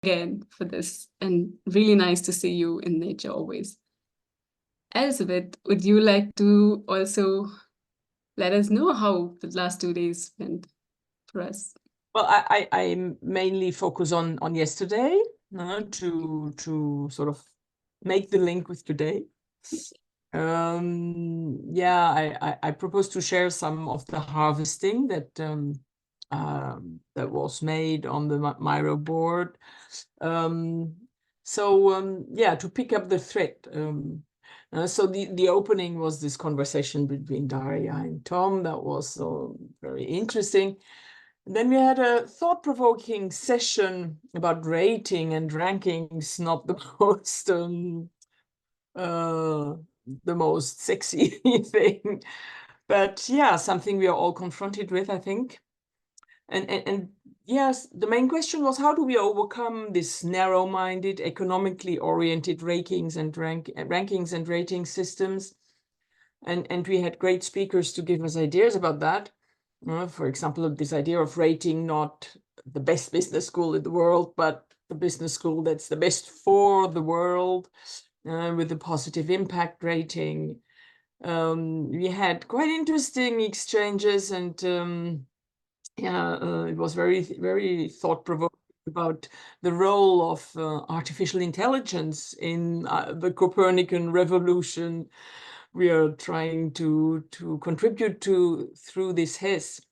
again for this, and really nice to see you in nature always. Elisabeth, would you like to also let us know how the last 2 days went for us? Well, I mainly focus on yesterday to sort of make the link with today. Yeah, I propose to share some of the harvesting that that was made on the Miro board. Yeah, to pick up the thread. So the opening was this conversation between Daria and Tom. That was very interesting. Then we had a thought-provoking session about rating and rankings, not the most sexy thing, but yeah, something we are all confronted with, I think. And yes, the main question was, how do we overcome this narrow-minded, economically oriented rankings and rating systems? And we had great speakers to give us ideas about that. For example, this idea of rating not the best business school in the world, but the business school that's the best for the world, with a positive impact rating. We had quite interesting exchanges, and it was very, very thought-provoking about the role of artificial intelligence in the Copernican revolution we are trying to contribute to through this HES.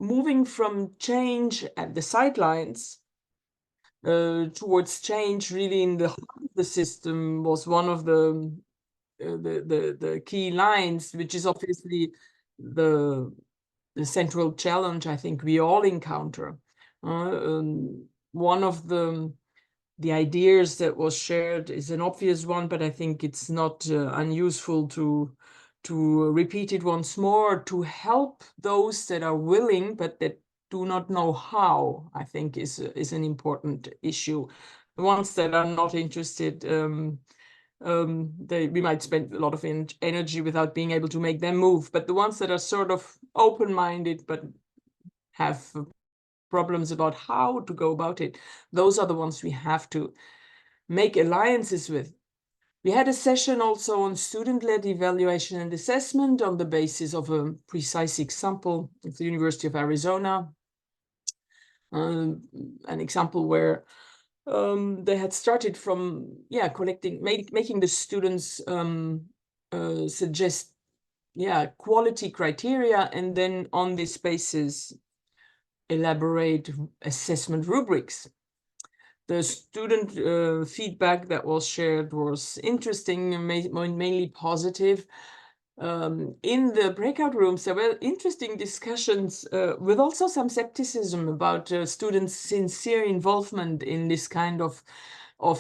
Moving from change at the sidelines towards change really in the system was one of the key lines, which is obviously the central challenge I think we all encounter. One of the ideas that was shared is an obvious one, but I think it's not unuseful to repeat it once more, to help those that are willing but that do not know how, I think is an important issue. The ones that are not interested, we might spend a lot of energy without being able to make them move, but the ones that are sort of open-minded but have problems about how to go about it, those are the ones we have to make alliances with. We had a session also on student-led evaluation and assessment on the basis of a precise example of the University of Arizona, an example where they had started from making the students suggest quality criteria, and then on this basis elaborate assessment rubrics. The student feedback that was shared was interesting and mainly positive. In the breakout rooms, there were interesting discussions with also some skepticism about students' sincere involvement in this kind of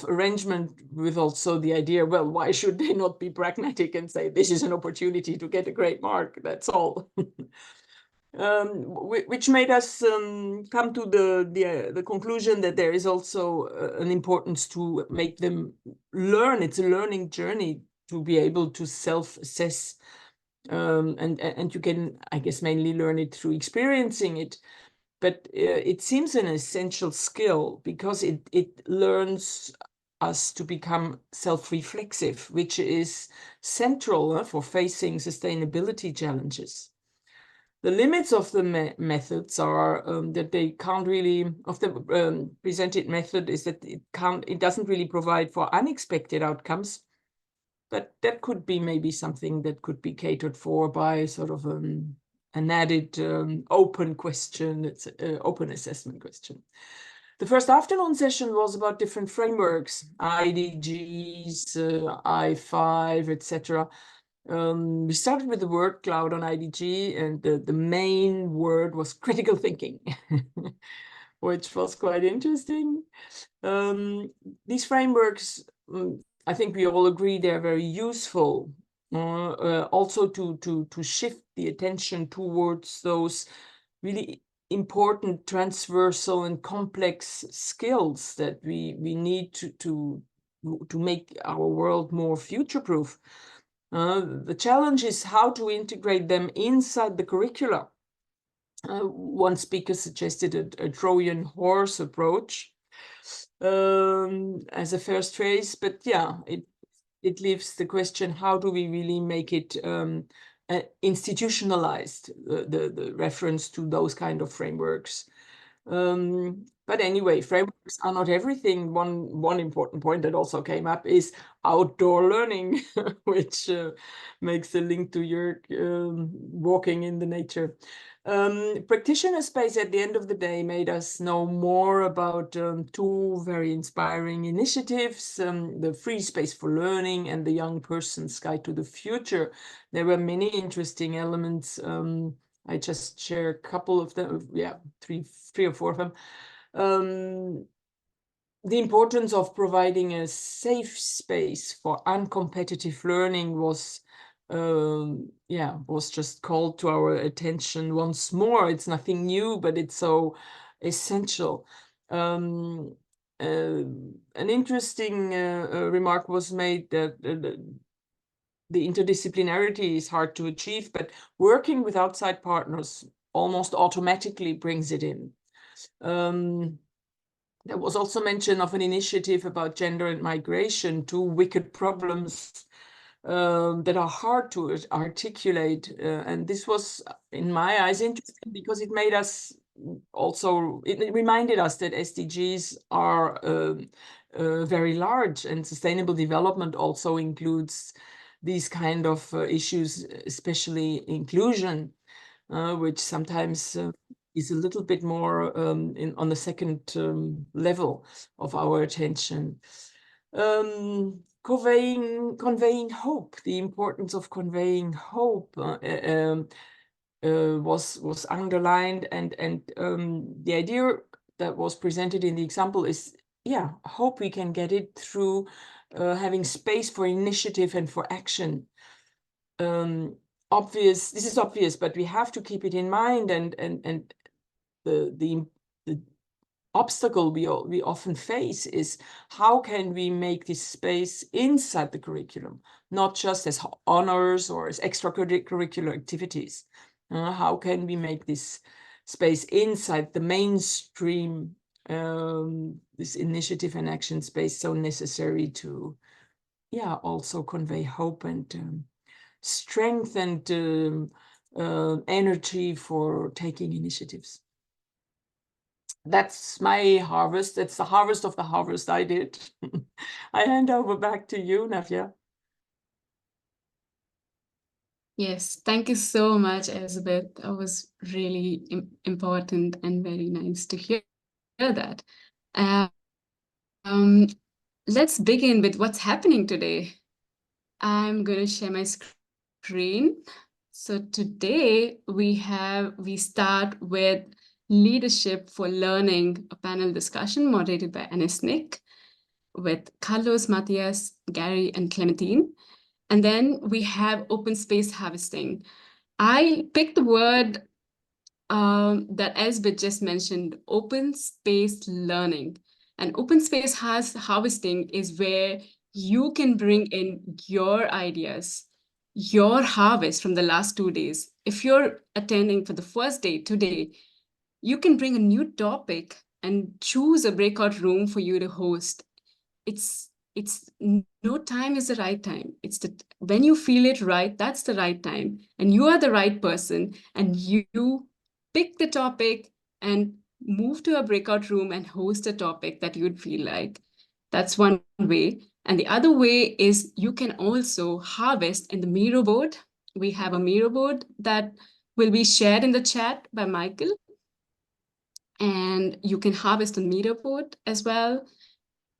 arrangement, with also the idea, well, why should they not be pragmatic and say this is an opportunity to get a great mark, that's all. Which made us come to the conclusion that there is also an importance to make them learn. It's a learning journey to be able to self-assess, and you can, I guess, mainly learn it through experiencing it. But it seems an essential skill because it learns us to become self-reflexive, which is central for facing sustainability challenges. The limits of the methods are that they can't really, of the presented method, is that it doesn't really provide for unexpected outcomes, but that could be maybe something that could be catered for by sort of an added open question. It's an open assessment question. The first afternoon session was about different frameworks, IDGs, I5, etc. We started with the word cloud on IDG, and the main word was critical thinking, which was quite interesting. These frameworks, I think we all agree they're very useful, also to shift the attention towards those really important transversal and complex skills that we need to make our world more future-proof. The challenge is how to integrate them inside the curricula. One speaker suggested a Trojan horse approach as a first phase, but yeah, it leaves the question, how do we really make it institutionalized, the reference to those kind of frameworks? But anyway, frameworks are not everything. One important point that also came up is outdoor learning, which makes the link to your walking in the nature. Practitioner space at the end of the day made us know more about two very inspiring initiatives, the Free Space for Learning and the Young Person's Guide to the Future. There were many interesting elements. I just share a couple of them, yeah, three or four of them. The importance of providing a safe space for uncompetitive learning was just called to our attention once more. It's nothing new, but it's so essential. An interesting remark was made that the interdisciplinarity is hard to achieve, but working with outside partners almost automatically brings it in. There was also mention of an initiative about gender and migration, two wicked problems that are hard to articulate. And this was, in my eyes, interesting because it made us also, it reminded us that SDGs are very large, and sustainable development also includes these kind of issues, especially inclusion, which sometimes is a little bit more on the second level of our attention. Conveying hope, the importance of conveying hope was underlined, and the idea that was presented in the example is, yeah, hope we can get it through having space for initiative and for action. This is obvious, but we have to keep it in mind, and the obstacle we often face is, how can we make this space inside the curriculum, not just as honors or as extracurricular activities? How can we make this space inside the mainstream, this initiative and action space, so necessary to, yeah, also convey hope and strength and energy for taking initiatives. That's my harvest. That's the harvest of the harvest I did. I hand over back to you, Navya. Yes, thank you so much, Elisabeth. That was really important and very nice to hear that. Let's begin with what's happening today. I'm going to share my screen. So today we start with Leadership for Learning, a panel discussion moderated by Snick with Carlos, Matthias, Garry, and Clementine. And then we have open space harvesting. I picked the word that Elisabeth just mentioned, open space learning. And open space harvesting is where you can bring in your ideas, your harvest from the last 2 days. If you're attending for the first day today, you can bring a new topic and choose a breakout room for you to host. It's no time is the right time. It's when you feel it right, that's the right time. And you are the right person, and you pick the topic and move to a breakout room and host a topic that you'd feel like. That's one way. And the other way is you can also harvest in the Miro board. We have a Miro board that will be shared in the chat by Michael. And you can harvest on Miro board as well.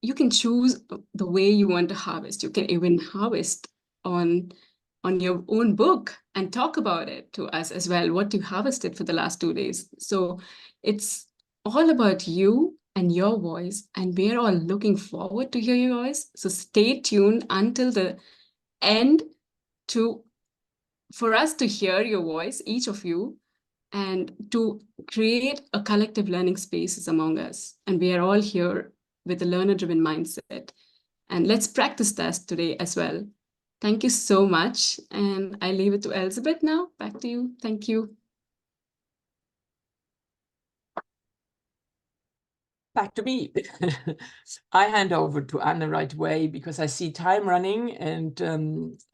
You can choose the way you want to harvest. You can even harvest on your own book and talk about it to us as well, what you harvested for the last 2 days. So it's all about you and your voice, and we're all looking forward to hear your voice. So stay tuned until the end for us to hear your voice, each of you, and to create a collective learning spaces among us. And we are all here with a learner-driven mindset. And let's practice that today as well. Thank you so much. And I leave it to Elisabeth now. Back to you. Thank you. back to me. I hand over to Anna right away because I see time running, and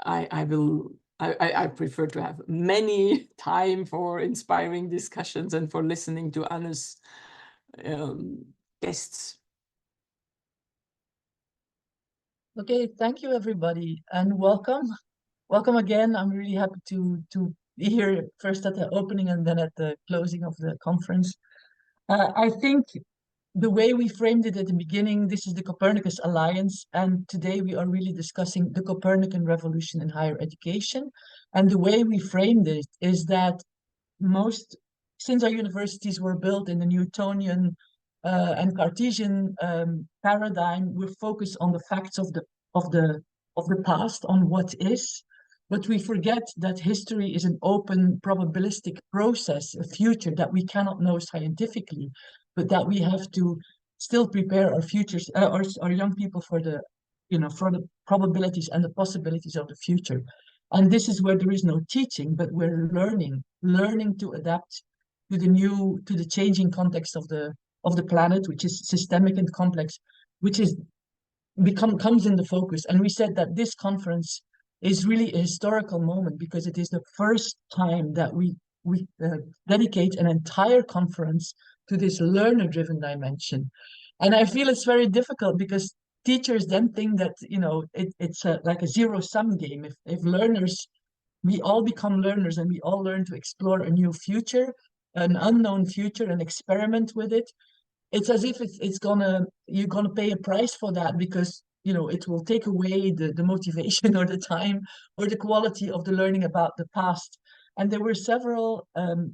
I prefer to have many time for inspiring discussions and for listening to Anna's guests. Okay, thank you everybody, and welcome. Welcome again. I'm really happy to be here first at the opening and then at the closing of the conference. I think the way we framed it at the beginning, this is the Copernicus Alliance, and today we are really discussing the Copernican revolution in higher education. And the way we framed it is that since our universities were built in the Newtonian and Cartesian paradigm, we're focused on the facts of the past, on what is, but we forget that history is an open probabilistic process, a future that we cannot know scientifically, but that we have to still prepare our futures, our young people for the probabilities and the possibilities of the future. And this is where there is no teaching, but we're learning to adapt to the changing context of the planet, which is systemic and complex, which comes in the focus. And we said that this conference is really a historical moment because it is the first time that we dedicate an entire conference to this learner-driven dimension. And I feel it's very difficult because teachers then think that it's like a zero-sum game. If learners, we all become learners and we all learn to explore a new future, an unknown future, and experiment with it. It's as if you're gonna pay a price for that because it will take away the motivation or the time or the quality of the learning about the past. And there were several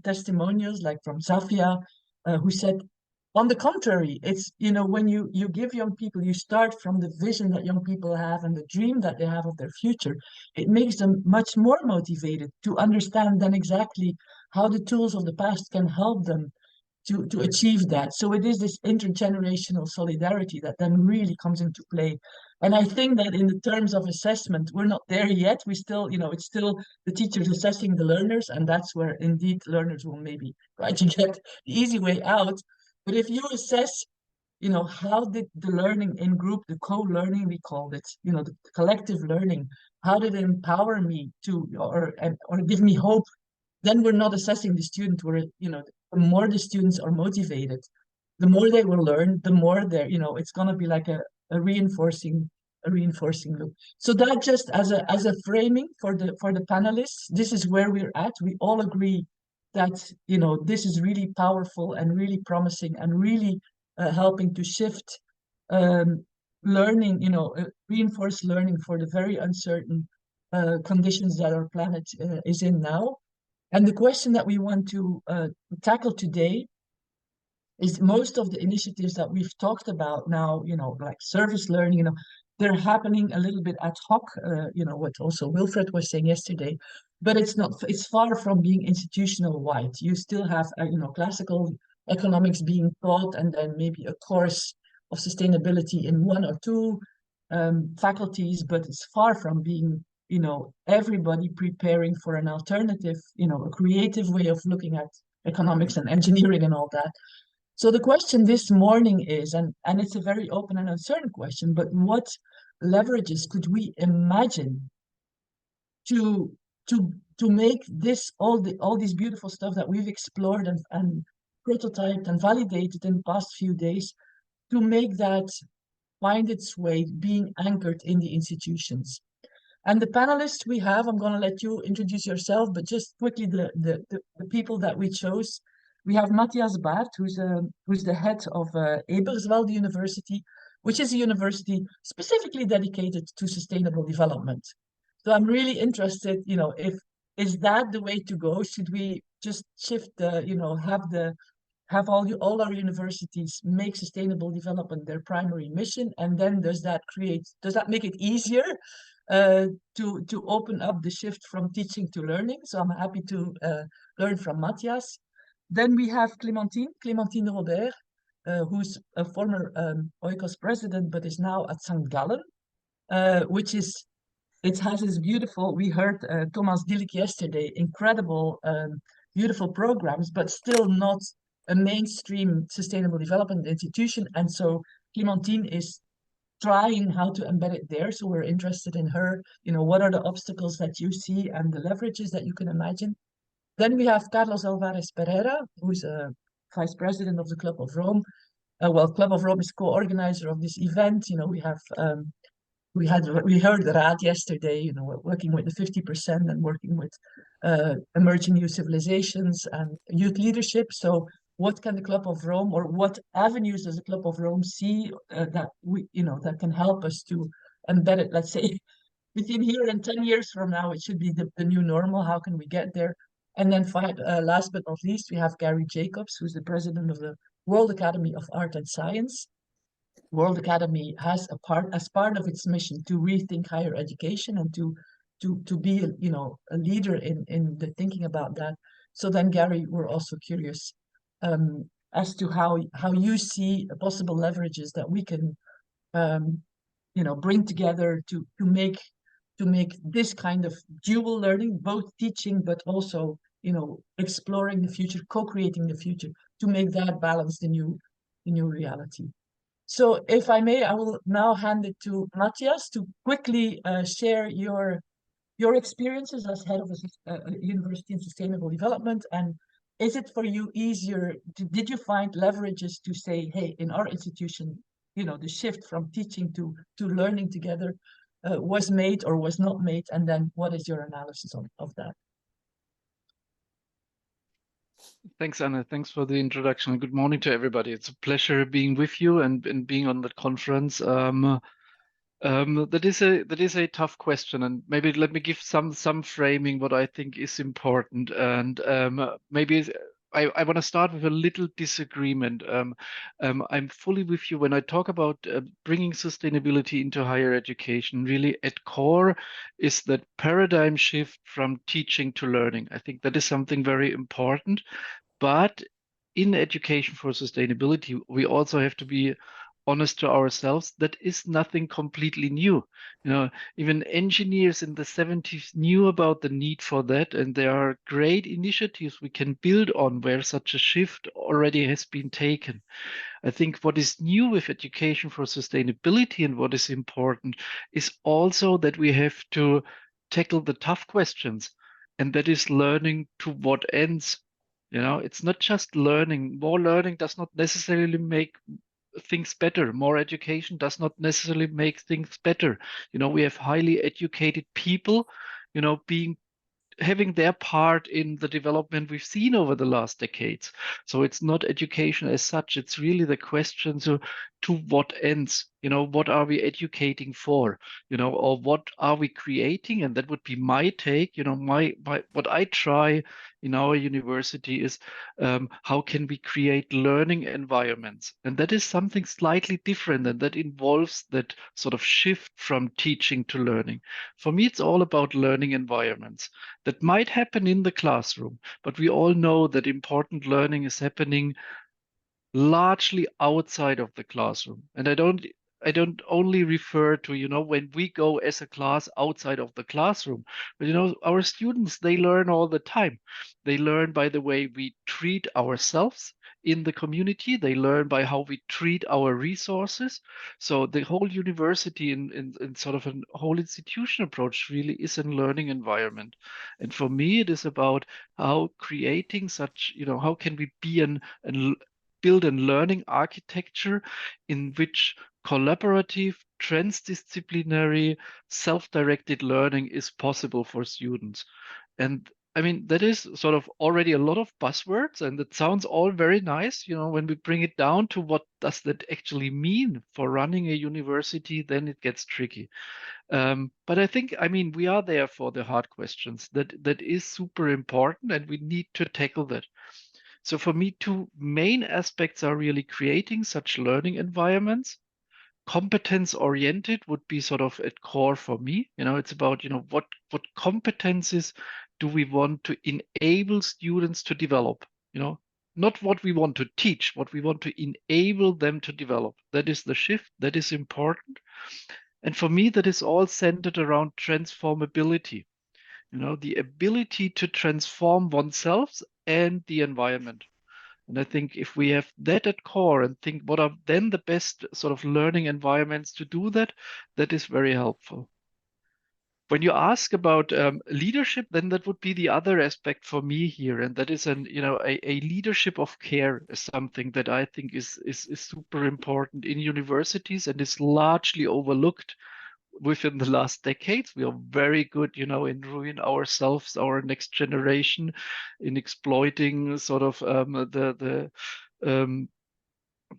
testimonials, like from Navya, who said, on the contrary, it's when you give young people, you start from the vision that young people have and the dream that they have of their future. It makes them much more motivated to understand then exactly how the tools of the past can help them to achieve that. So it is this intergenerational solidarity that then really comes into play. And I think that in the terms of assessment, we're not there yet. We still, it's still the teachers assessing the learners, and that's where indeed learners will maybe try to get the easy way out. But if you assess, how did the learning in group, the co-learning we called it, the collective learning, how did it empower me to, or give me hope? Then we're not assessing the student. The more the students are motivated, the more they will learn, the more they're, it's going to be like a reinforcing loop. So that just as a framing for the panelists, this is where we're at. We all agree that, this is really powerful and really promising and really helping to shift learning, reinforce learning for the very uncertain conditions that our planet is in now. And the question that we want to tackle today is most of the initiatives that we've talked about now, like service learning, they're happening a little bit ad hoc, what also Wilfred was saying yesterday, but it's far from being institutional wide. You still have, classical economics being taught and then maybe a course of sustainability in one or two faculties, but it's far from being everybody preparing for an alternative, a creative way of looking at economics and engineering and all that. So the question this morning is, and it's a very open and uncertain question, but what leverages could we imagine to make this all these beautiful stuff that we've explored and prototyped and validated in the past few days, to make that find its way being anchored in the institutions? And the panelists we have, I'm going to let you introduce yourself, but just quickly the people that we chose. We have Matthias Barth, who's the head of Eberswalde University, which is a university specifically dedicated to sustainable development. So I'm really interested, is that the way to go? Should we just shift have all our universities make sustainable development their primary mission, and then does that make it easier to open up the shift from teaching to learning? So I'm happy to learn from Matthias. Then we have Clementine Robert, who's a former oikos president, but is now at St. Gallen, it has this beautiful, we heard Thomas Dillik yesterday, incredible, beautiful programs, but still not a mainstream sustainable development institution. And so Clementine is trying how to embed it there. So we're interested in her, what are the obstacles that you see and the leverages that you can imagine. Then we have Carlos Alvarez Pereira, who's a vice president of the Club of Rome. Club of Rome is co-organizer of this event. We heard Raad yesterday, working with the 50% and working with emerging new civilizations and youth leadership. So what can the Club of Rome, or what avenues does the Club of Rome see that can help us to embed it, let's say, within here and 10 years from now, it should be the new normal. How can we get there? And then last but not least, we have Garry Jacobs, who's the president of the World Academy of Art and Science. World Academy has as part of its mission to rethink higher education and to be a leader in the thinking about that. So then, Garry, we're also curious as to how you see possible leverages that we can bring together to make this kind of dual learning, both teaching but also exploring the future, co-creating the future, to make that balance the new reality. So if I may, I will now hand it to Matthias to quickly share your experiences as head of a university in sustainable development. And is it for you easier, did you find leverages to say, hey, in our institution, the shift from teaching to learning together was made or was not made? And then what is your analysis of that? Thanks, Anna. Thanks for the introduction. Good morning to everybody. It's a pleasure being with you and being on that conference. That is a tough question, and maybe let me give some framing what I think is important. And maybe I want to start with a little disagreement. I'm fully with you when I talk about bringing sustainability into higher education. Really, at core is that paradigm shift from teaching to learning. I think that is something very important. But in education for sustainability, we also have to be honest to ourselves. That is nothing completely new. Even engineers in the 70s knew about the need for that, and there are great initiatives we can build on where such a shift already has been taken. I think what is new with education for sustainability and what is important is also that we have to tackle the tough questions, and that is learning to what ends. It's not just learning. More learning does not necessarily make things better. More education does not necessarily make things better. We have highly educated people, having their part in the development we've seen over the last decades. So it's not education as such. It's really the question to what ends. What are we educating for? Or what are we creating? And that would be my take. What I try in our university is how can we create learning environments? And that is something slightly different, and that involves that sort of shift from teaching to learning. For me, it's all about learning environments. That might happen in the classroom, but we all know that important learning is happening largely outside of the classroom. And I don't only refer to, when we go as a class outside of the classroom, but, our students, they learn all the time. They learn by the way we treat ourselves in the community. They learn by how we treat our resources. So the whole university in sort of a whole institution approach really is a learning environment. And for me, it is about how creating such, how can we be build a learning architecture in which collaborative, transdisciplinary, self-directed learning is possible for students. And I mean, that is sort of already a lot of buzzwords, and it sounds all very nice. When we bring it down to what does that actually mean for running a university, then it gets tricky. But I think, we are there for the hard questions. That is super important, and we need to tackle that. So for me, two main aspects are really creating such learning environments. Competence-oriented would be sort of at core for me. It's about, what competences do we want to enable students to develop? Not what we want to teach, what we want to enable them to develop. That is the shift. That is important. And for me, that is all centered around transformability. The ability to transform oneself and the environment. And I think if we have that at core and think what are then the best sort of learning environments to do that, that is very helpful. When you ask about leadership, then that would be the other aspect for me here, and that is a leadership of care is something that I think is super important in universities and is largely overlooked within the last decades. We are very good, in ruining ourselves, our next generation, in exploiting sort of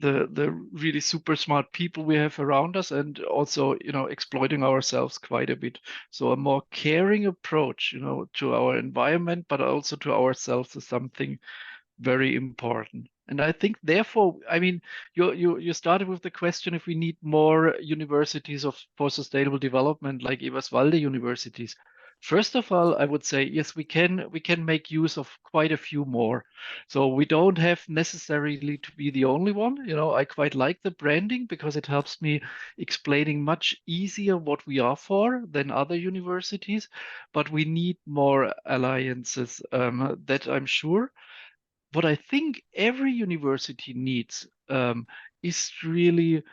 the really super smart people we have around us, and also exploiting ourselves quite a bit. So a more caring approach to our environment, but also to ourselves, is something very important. And I think, therefore, I mean, you started with the question if we need more universities for sustainable development, like Eberswalde universities. First of all, I would say yes, we can make use of quite a few more. So we don't have necessarily to be the only one. I quite like the branding because it helps me explaining much easier what we are for than other universities. But we need more alliances, that I'm sure. What I think every university needs is really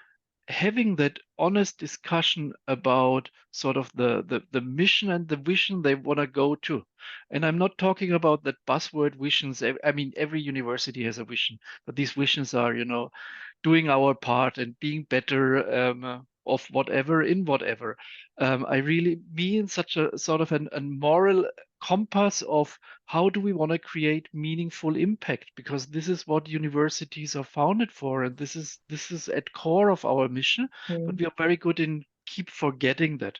having that honest discussion about sort of the mission and the vision they want to go to. And I'm not talking about that buzzword visions. I mean, every university has a vision, but these visions are, doing our part and being better of whatever in whatever. I really mean such a sort of a moral compass of how do we want to create meaningful impact, because this is what universities are founded for, and this is at core of our mission. But we are very good in keep forgetting that.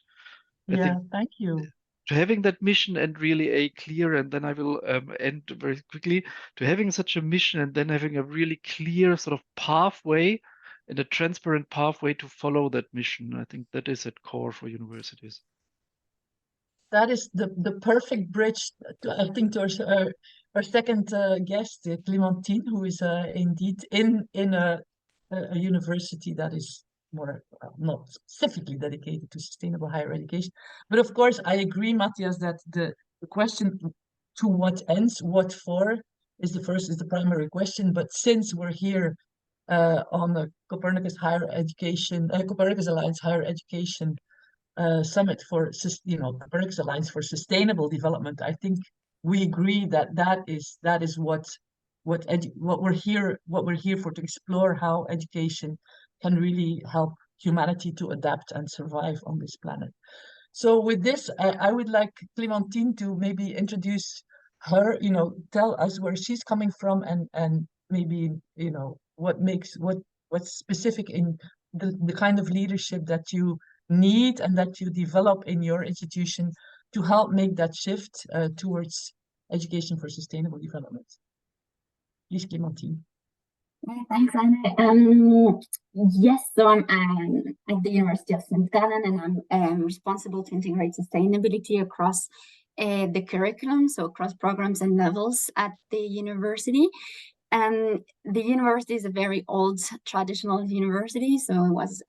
I think thank you. to having that mission and really a clear, and then I will end very quickly, to having such a mission and then having a really clear sort of pathway and a transparent pathway to follow that mission. I think that is at core for universities. That is the perfect bridge, I think, to our second guest, Clementine, who is indeed in a university that is more not specifically dedicated to sustainable higher education. But of course, I agree, Matthias, that the question to what ends, what for, is the primary question. But since we're here on the Copernicus Alliance Higher Education Summit for Copernicus Alliance for Sustainable Development, I think we agree that is what we're here for, to explore how education can really help humanity to adapt and survive on this planet. So with this, I would like Clementine to maybe introduce her, tell us where she's coming from, and maybe what's specific in the kind of leadership that you need and that you develop in your institution to help make that shift towards education for sustainable development. Please, Clementine. Thanks, Anne. Yes, so I'm at the University of St. Gallen, and I'm responsible to integrate sustainability across the curriculum, so across programs and levels at the university. The university is a very old traditional university, so it was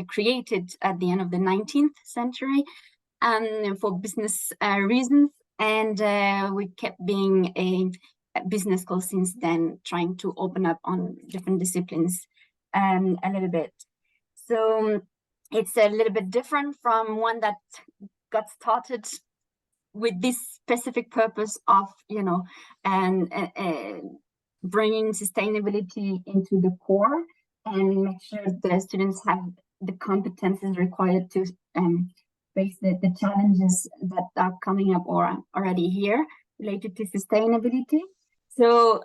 created at the end of the 19th century for business reasons, and we kept being a business school since then, trying to open up on different disciplines a little bit. So it's a little bit different from one that got started with this specific purpose of, bringing sustainability into the core and make sure the students have the competences required to face the challenges that are coming up or are already here related to sustainability. So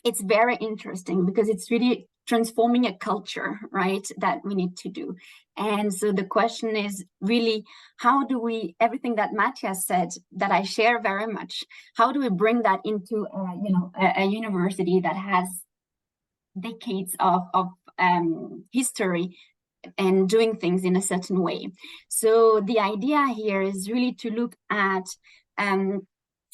it's very interesting because it's really transforming a culture, right, that we need to do. And so the question is really, how do we, everything that Matthias said, that I share very much, how do we bring that into a university that has decades of history and doing things in a certain way? So the idea here is really to look at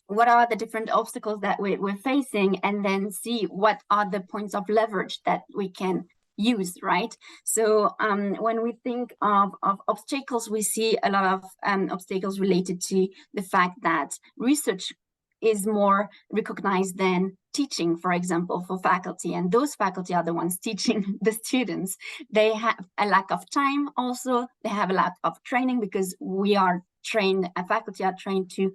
what are the different obstacles that we're facing, and then see what are the points of leverage that we can use, right? So when we think of obstacles, we see a lot of obstacles related to the fact that research is more recognized than teaching, for example, for faculty, and those faculty are the ones teaching the students. They have a lack of time also, they have a lack of training, because we are trained, faculty are trained to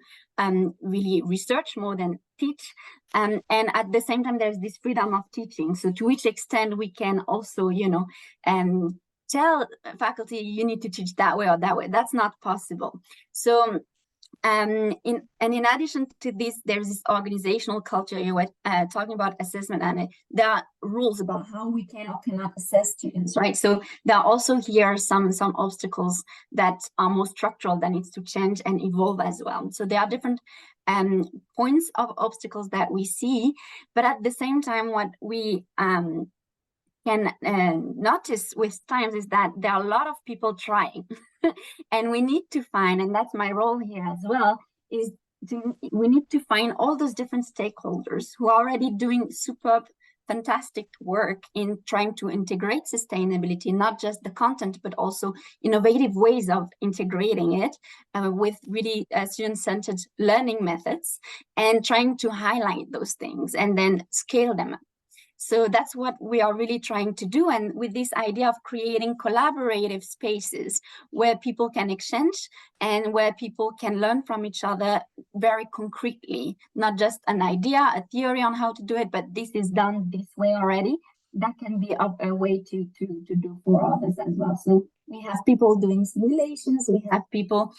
really research more than teach. And at the same time, there's this freedom of teaching. So to which extent we can also, you know, tell faculty, you need to teach that way or that way. That's not possible. So in addition to this, there's this organizational culture. You were talking about assessment, and there are rules about how we can or cannot assess students, right? So there are also here some obstacles that are more structural that needs to change and evolve as well. So there are different points of obstacles that we see, but at the same time, what we can notice with times is that there are a lot of people trying. And we need to find, and that's my role here as well, is we need to find all those different stakeholders who are already doing superb, fantastic work in trying to integrate sustainability, not just the content, but also innovative ways of integrating it with really student-centered learning methods, and trying to highlight those things and then scale them up. So that's what we are really trying to do. And with this idea of creating collaborative spaces where people can exchange and where people can learn from each other very concretely, not just an idea, a theory on how to do it, but this is done this way already. That can be a way to do for others as well. So we have people doing simulations, we have people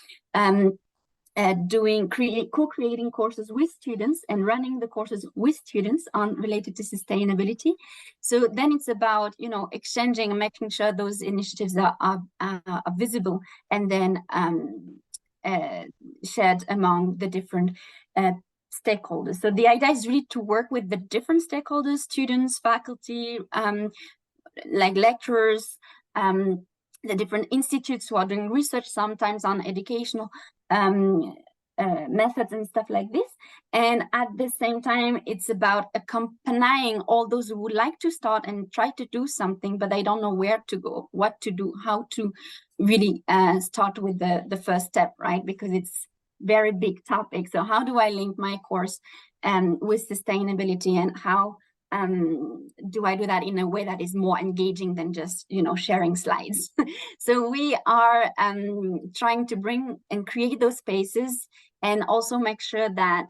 co-creating courses with students and running the courses with students on related to sustainability. So then it's about, you know, exchanging and making sure those initiatives are visible and then shared among the different stakeholders. So the idea is really to work with the different stakeholders, students, faculty, like lecturers, the different institutes who are doing research sometimes on educational methods and stuff like this. And at the same time, it's about accompanying all those who would like to start and try to do something, but they don't know where to go, what to do, how to really start with the first step, right? Because it's very big topic. So how do I link my course with sustainability, and how do I do that in a way that is more engaging than just, you know, sharing slides? So we are trying to bring and create those spaces, and also make sure that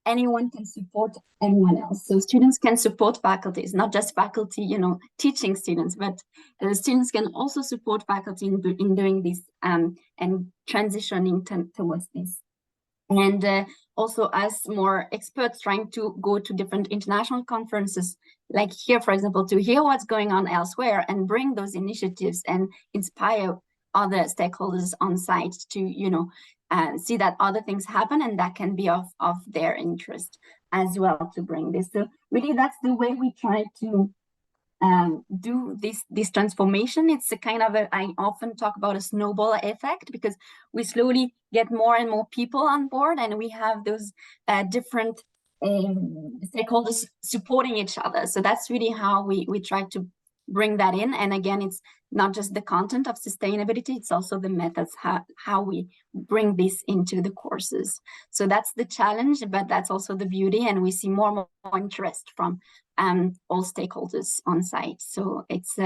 anyone can support anyone else. So students can support faculty. It's not just faculty, you know, teaching students, but students can also support faculty in doing this and transitioning towards this. And also as more experts trying to go to different international conferences, like here, for example, to hear what's going on elsewhere and bring those initiatives and inspire other stakeholders on site to, you know, see that other things happen, and that can be of their interest as well to bring this. So really that's the way we try to do this transformation. It's a kind of I often talk about a snowball effect, because we slowly get more and more people on board, and we have those different stakeholders supporting each other. So that's really how we try to bring that in. And again, it's not just the content of sustainability, it's also the methods, how we bring this into the courses. So that's the challenge, but that's also the beauty, and we see more and more interest from all stakeholders on site. So it's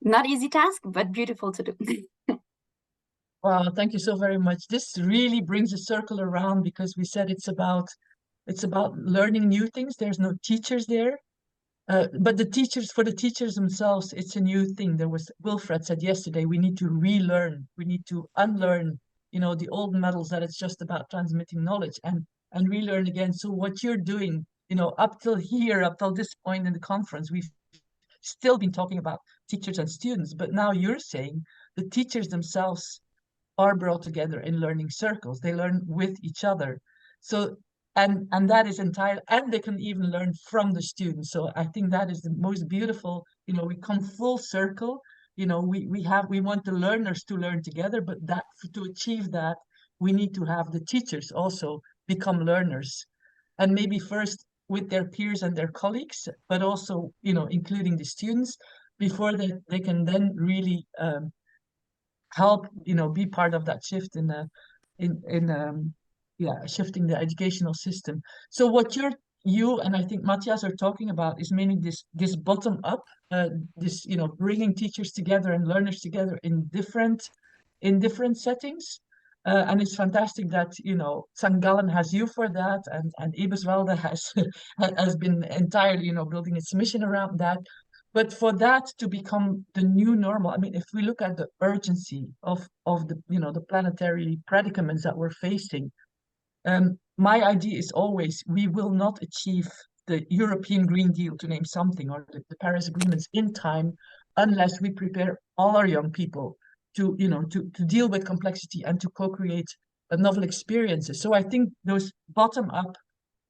not easy task, but beautiful to do. Wow, thank you so very much. This really brings a circle around, because we said it's about learning new things. There's no teachers there. But for the teachers themselves, it's a new thing. Wilfred said yesterday, we need to relearn, we need to unlearn, you know, the old models that it's just about transmitting knowledge, and relearn again. So what you're doing, you know, up till this point in the conference, we've still been talking about teachers and students, but now you're saying the teachers themselves are brought together in learning circles. They learn with each other. So and that is entire, and they can even learn from the students. So I think that is the most beautiful, you know, we come full circle. You know, we want the learners to learn together, but that to achieve that, we need to have the teachers also become learners, and maybe first with their peers and their colleagues, but also, you know, including the students, before they can then really help, you know, be part of that shift shifting the educational system. So what you're you and I think Matthias are talking about is mainly this bottom up, this bringing teachers together and learners together in different settings. And it's fantastic that St. Gallen has you for that, and Eberswalde has been entirely building its mission around that. But for that to become the new normal, I mean, if we look at the urgency of the the planetary predicaments that we're facing, my idea is always we will not achieve the European Green Deal, to name something, or the Paris agreements in time unless we prepare all our young people to to deal with complexity and to co-create novel experiences. So I think those bottom-up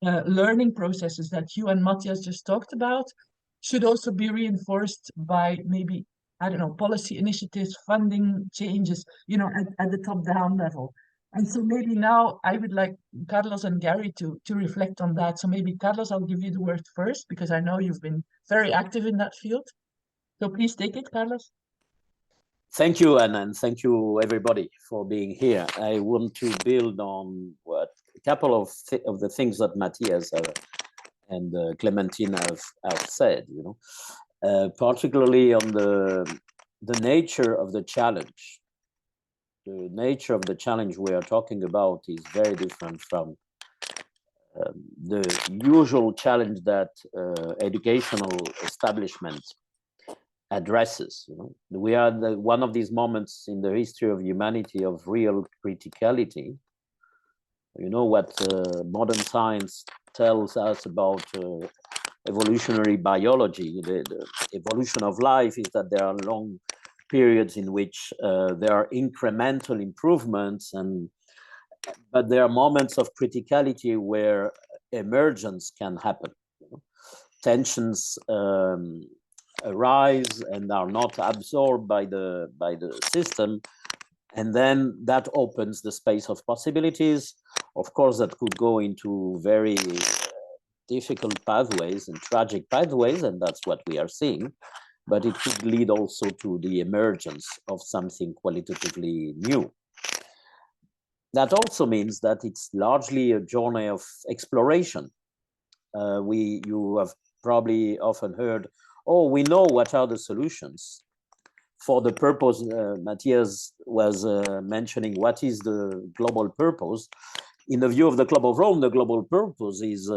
learning processes that you and Matthias just talked about should also be reinforced by maybe, I don't know, policy initiatives, funding changes, at the top-down level. And so maybe now I would like Carlos and Garry to reflect on that. So maybe Carlos, I'll give you the word first because I know you've been very active in that field. So please take it, Carlos. Thank you, and thank you everybody for being here. I want to build on what a couple of the things that Matthias and Clementine have said. Particularly on the nature of the challenge. The nature of the challenge we are talking about is very different from the usual challenge that educational establishment addresses. We are one of these moments in the history of humanity of real criticality. What modern science tells us about evolutionary biology, the evolution of life, is that there are long periods in which there are incremental improvements, but there are moments of criticality where emergence can happen. Tensions arise and are not absorbed by the system, and then that opens the space of possibilities. Of course, that could go into very difficult pathways and tragic pathways, and that's what we are seeing. But it could lead also to the emergence of something qualitatively new. That also means that it's largely a journey of exploration. You have probably often heard, oh, we know what are the solutions. For the purpose, Matthias was mentioning what is the global purpose. In the view of the Club of Rome, the global purpose is,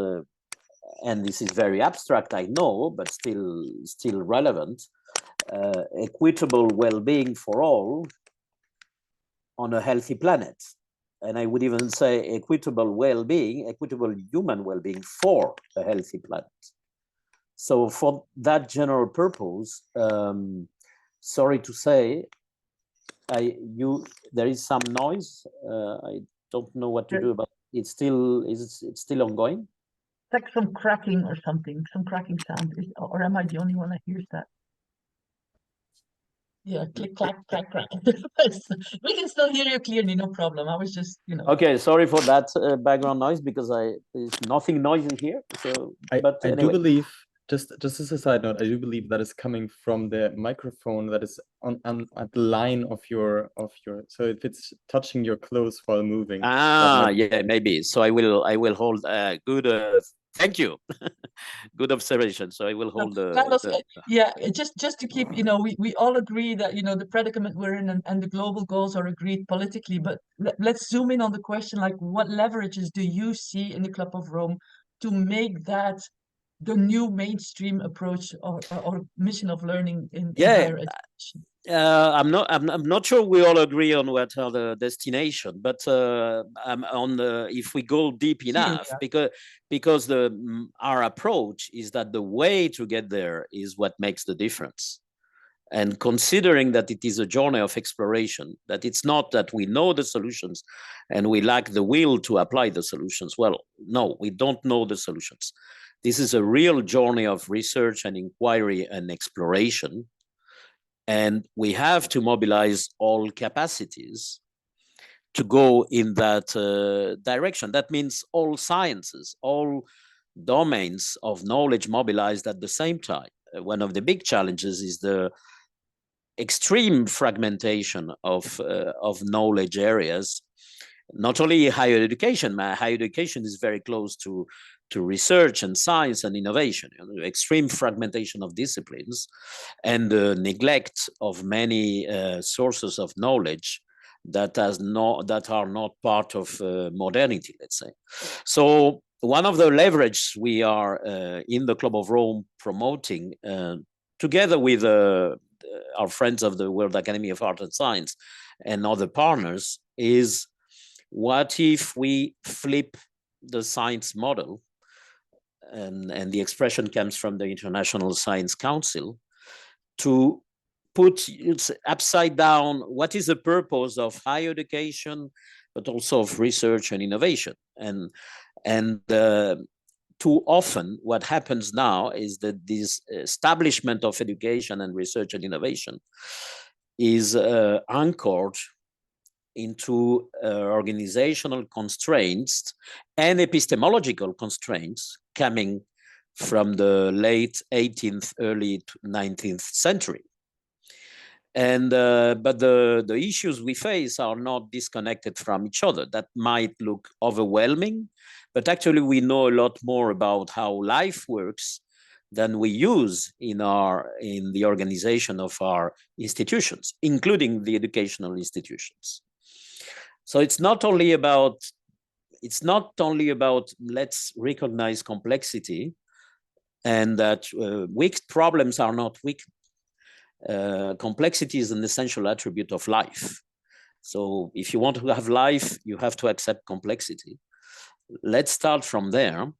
and this is very abstract, I know, but still relevant, equitable well-being for all on a healthy planet. And I would even say equitable well-being, equitable human well-being for a healthy planet. So for that general purpose, sorry to say, there is some noise. I don't know what to do, but it's still ongoing. Like some cracking or something, some cracking sound. Or am I the only one that hears that? Yeah, click, clack, crack, crack. We can still hear you clearly, no problem. I was just, Okay, sorry for that background noise because there's nothing noisy here. So, but I anyway. do believe, just as a side note, I do believe that is coming from the microphone that is on at the line of your. So if it's touching your clothes while moving. Yeah, maybe. So I will hold good. Thank you. Good observation. So I will hold Carlos, yeah, just to keep, we all agree that, the predicament we're in and the global goals are agreed politically, but let's zoom in on the question, like what leverages do you see in the Club of Rome to make that the new mainstream approach or mission of learning in higher education? I'm not sure we all agree on what are the destination, but if we go deep enough, because our approach is that the way to get there is what makes the difference. And considering that it is a journey of exploration, that it's not that we know the solutions and we lack the will to apply the solutions. Well, no, we don't know the solutions. This is a real journey of research and inquiry and exploration. And we have to mobilize all capacities to go in that direction. That means all sciences, all domains of knowledge mobilized at the same time. One of the big challenges is the extreme fragmentation of knowledge areas. Not only higher education is very close to to research and science and innovation, extreme fragmentation of disciplines and the neglect of many sources of knowledge that are not part of modernity, let's say. So one of the leverage we are in the Club of Rome promoting, together with our friends of the World Academy of Art and Science and other partners, is what if we flip the science model, and the expression comes from the International Science Council, to put it upside down what is the purpose of higher education, but also of research and innovation. And too often what happens now is that this establishment of education and research and innovation is anchored into organizational constraints and epistemological constraints coming from the late 18th, early 19th century. And but the issues we face are not disconnected from each other. That might look overwhelming, but actually we know a lot more about how life works than we use in the organization of our institutions, including the educational institutions. So it's not only about let's recognize complexity, and that weak problems are not weak. Complexity is an essential attribute of life. So if you want to have life, you have to accept complexity. Let's start from there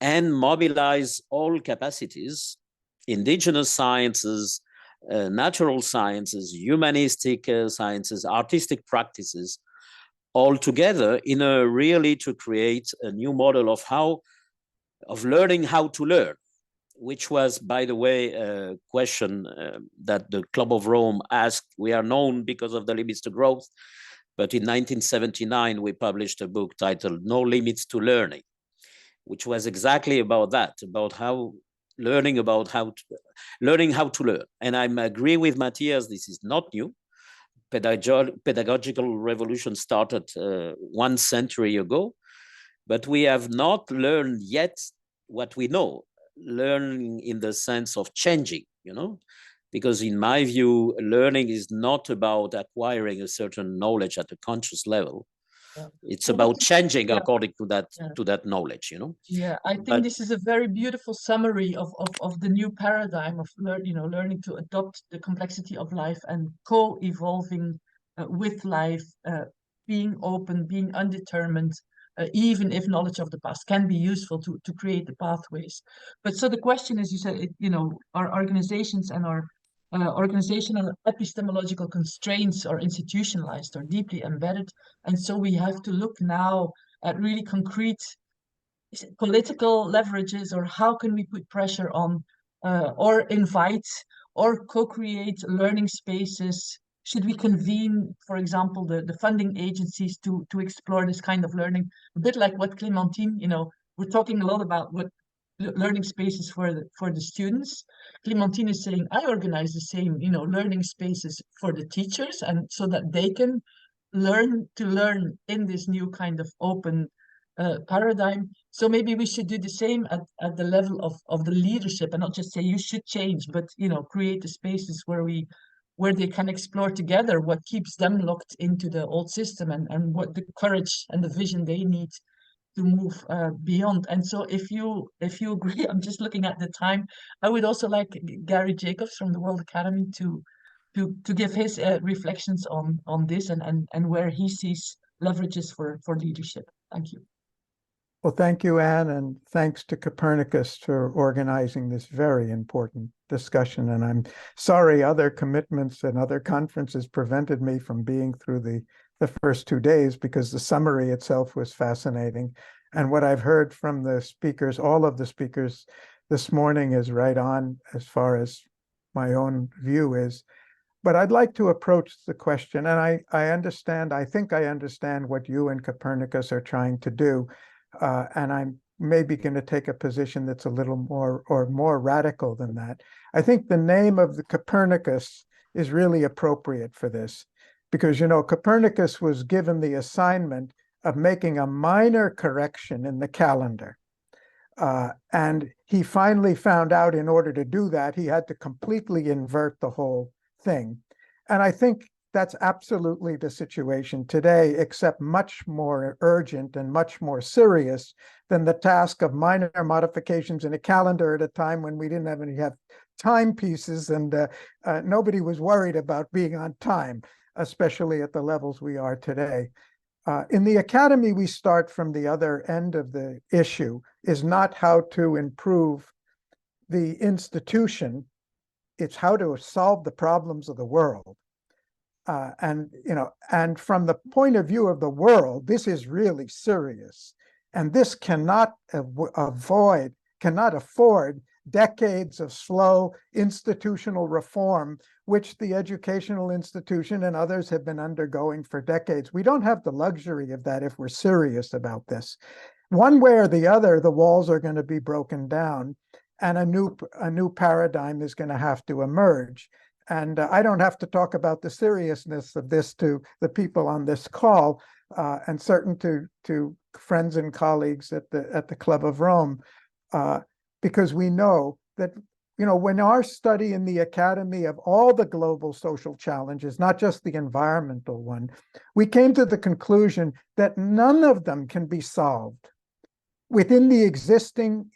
and mobilize all capacities, indigenous sciences, natural sciences, humanistic sciences, artistic practices, all together in a really to create a new model of learning how to learn, which was, by the way, a question that the Club of Rome asked. We are known because of the limits to growth, but in 1979, we published a book titled No Limits to Learning, which was exactly about that, about learning how to learn. And I agree with Matthias, this is not new. Pedagogical revolution started 1 century ago, but we have not learned yet what we know. Learning in the sense of changing, because in my view, learning is not about acquiring a certain knowledge at a conscious level. Yeah. It's about changing according to that knowledge, Yeah, I think this is a very beautiful summary of the new paradigm of learning to adopt the complexity of life and co-evolving with life, being open, being undetermined, even if knowledge of the past can be useful to create the pathways. But so the question is, you said, our organizations and our organizational epistemological constraints are institutionalized or deeply embedded. And so we have to look now at really concrete political leverages, or how can we put pressure on or invite or co-create learning spaces. Should we convene, for example, the funding agencies to explore this kind of learning? A bit like what Clementine, we're talking a lot about what learning spaces for the students. Clementine is saying, I organize the same, learning spaces for the teachers, and so that they can learn to learn in this new kind of open paradigm. So maybe we should do the same at the level of the leadership, and not just say you should change, but create the spaces where they can explore together what keeps them locked into the old system, and what the courage and the vision they need to move beyond. And so if you agree, I'm just looking at the time, I would also like Garry Jacobs from the World Academy to give his reflections on this and where he sees leverages for leadership. Thank you. Well, thank you, Anne, and thanks to Copernicus for organizing this very important discussion. And I'm sorry other commitments and other conferences prevented me from being through the first 2 days, because the summary itself was fascinating. And what I've heard from the speakers, all of the speakers this morning, is right on as far as my own view is. But I'd like to approach the question, and I think I understand what you and Copernicus are trying to do. And I'm maybe going to take a position that's a little more radical than that. I think the name of the Copernicus is really appropriate for this, because, Copernicus was given the assignment of making a minor correction in the calendar. And he finally found out in order to do that, he had to completely invert the whole thing. And I think that's absolutely the situation today, except much more urgent and much more serious than the task of minor modifications in a calendar at a time when we didn't have timepieces, and nobody was worried about being on time, especially at the levels we are today. In the academy, we start from the other end of the issue, is not how to improve the institution, it's how to solve the problems of the world. And from the point of view of the world, this is really serious. And this cannot afford decades of slow institutional reform, which the educational institution and others have been undergoing for decades. We don't have the luxury of that if we're serious about this. One way or the other, the walls are going to be broken down, and a new paradigm is going to have to emerge. And I don't have to talk about the seriousness of this to the people on this call, and certain to friends and colleagues at the Club of Rome, because we know that, when our study in the academy of all the global social challenges, not just the environmental one, we came to the conclusion that none of them can be solved within the existing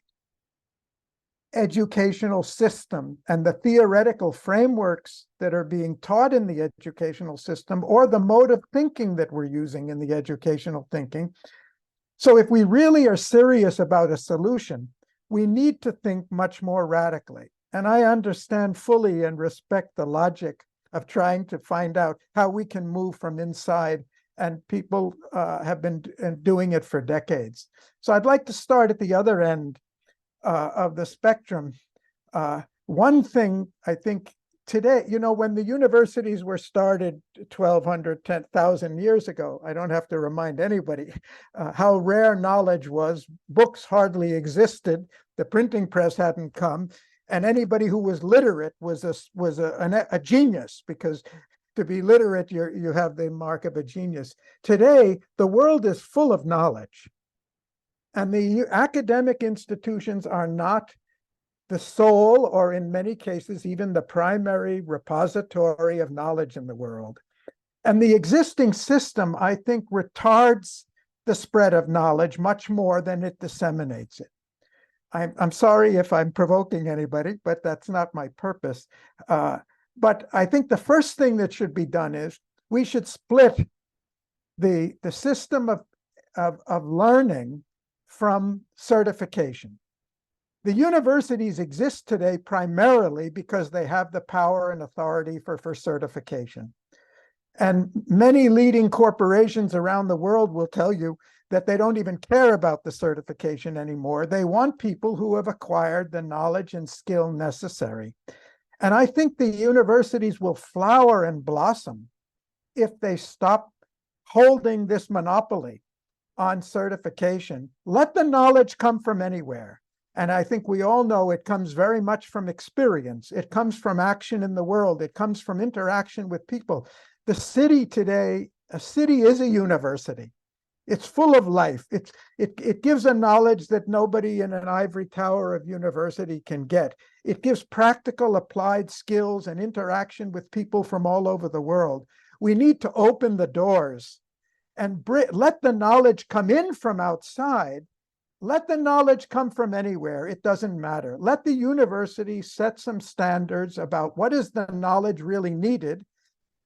educational system and the theoretical frameworks that are being taught in the educational system, or the mode of thinking that we're using in the educational thinking. So if we really are serious about a solution, we need to think much more radically. And I understand fully and respect the logic of trying to find out how we can move from inside, and people have been doing it for decades. So I'd like to start at the other end of the spectrum. One thing I think today, when the universities were started 1,200, 10,000 years ago, I don't have to remind anybody how rare knowledge was. Books hardly existed. The printing press hadn't come. And anybody who was literate was a genius, because to be literate, you have the mark of a genius. Today, the world is full of knowledge. And the academic institutions are not the sole, or in many cases, even the primary repository of knowledge in the world. And the existing system, I think, retards the spread of knowledge much more than it disseminates it. I'm sorry if I'm provoking anybody, but that's not my purpose. But I think the first thing that should be done is we should split the system of learning from certification. The universities exist today primarily because they have the power and authority for certification. And many leading corporations around the world will tell you that they don't even care about the certification anymore. They want people who have acquired the knowledge and skill necessary. And I think the universities will flower and blossom if they stop holding this monopoly on certification. Let the knowledge come from anywhere. And I think we all know it comes very much from experience. It comes from action in the world. It comes from interaction with people. The city today, a city is a university. It's full of life. It gives a knowledge that nobody in an ivory tower of university can get. It gives practical applied skills and interaction with people from all over the world. We need to open the doors and let the knowledge come in from outside. Let the knowledge come from anywhere. It doesn't matter. Let the university set some standards about what is the knowledge really needed.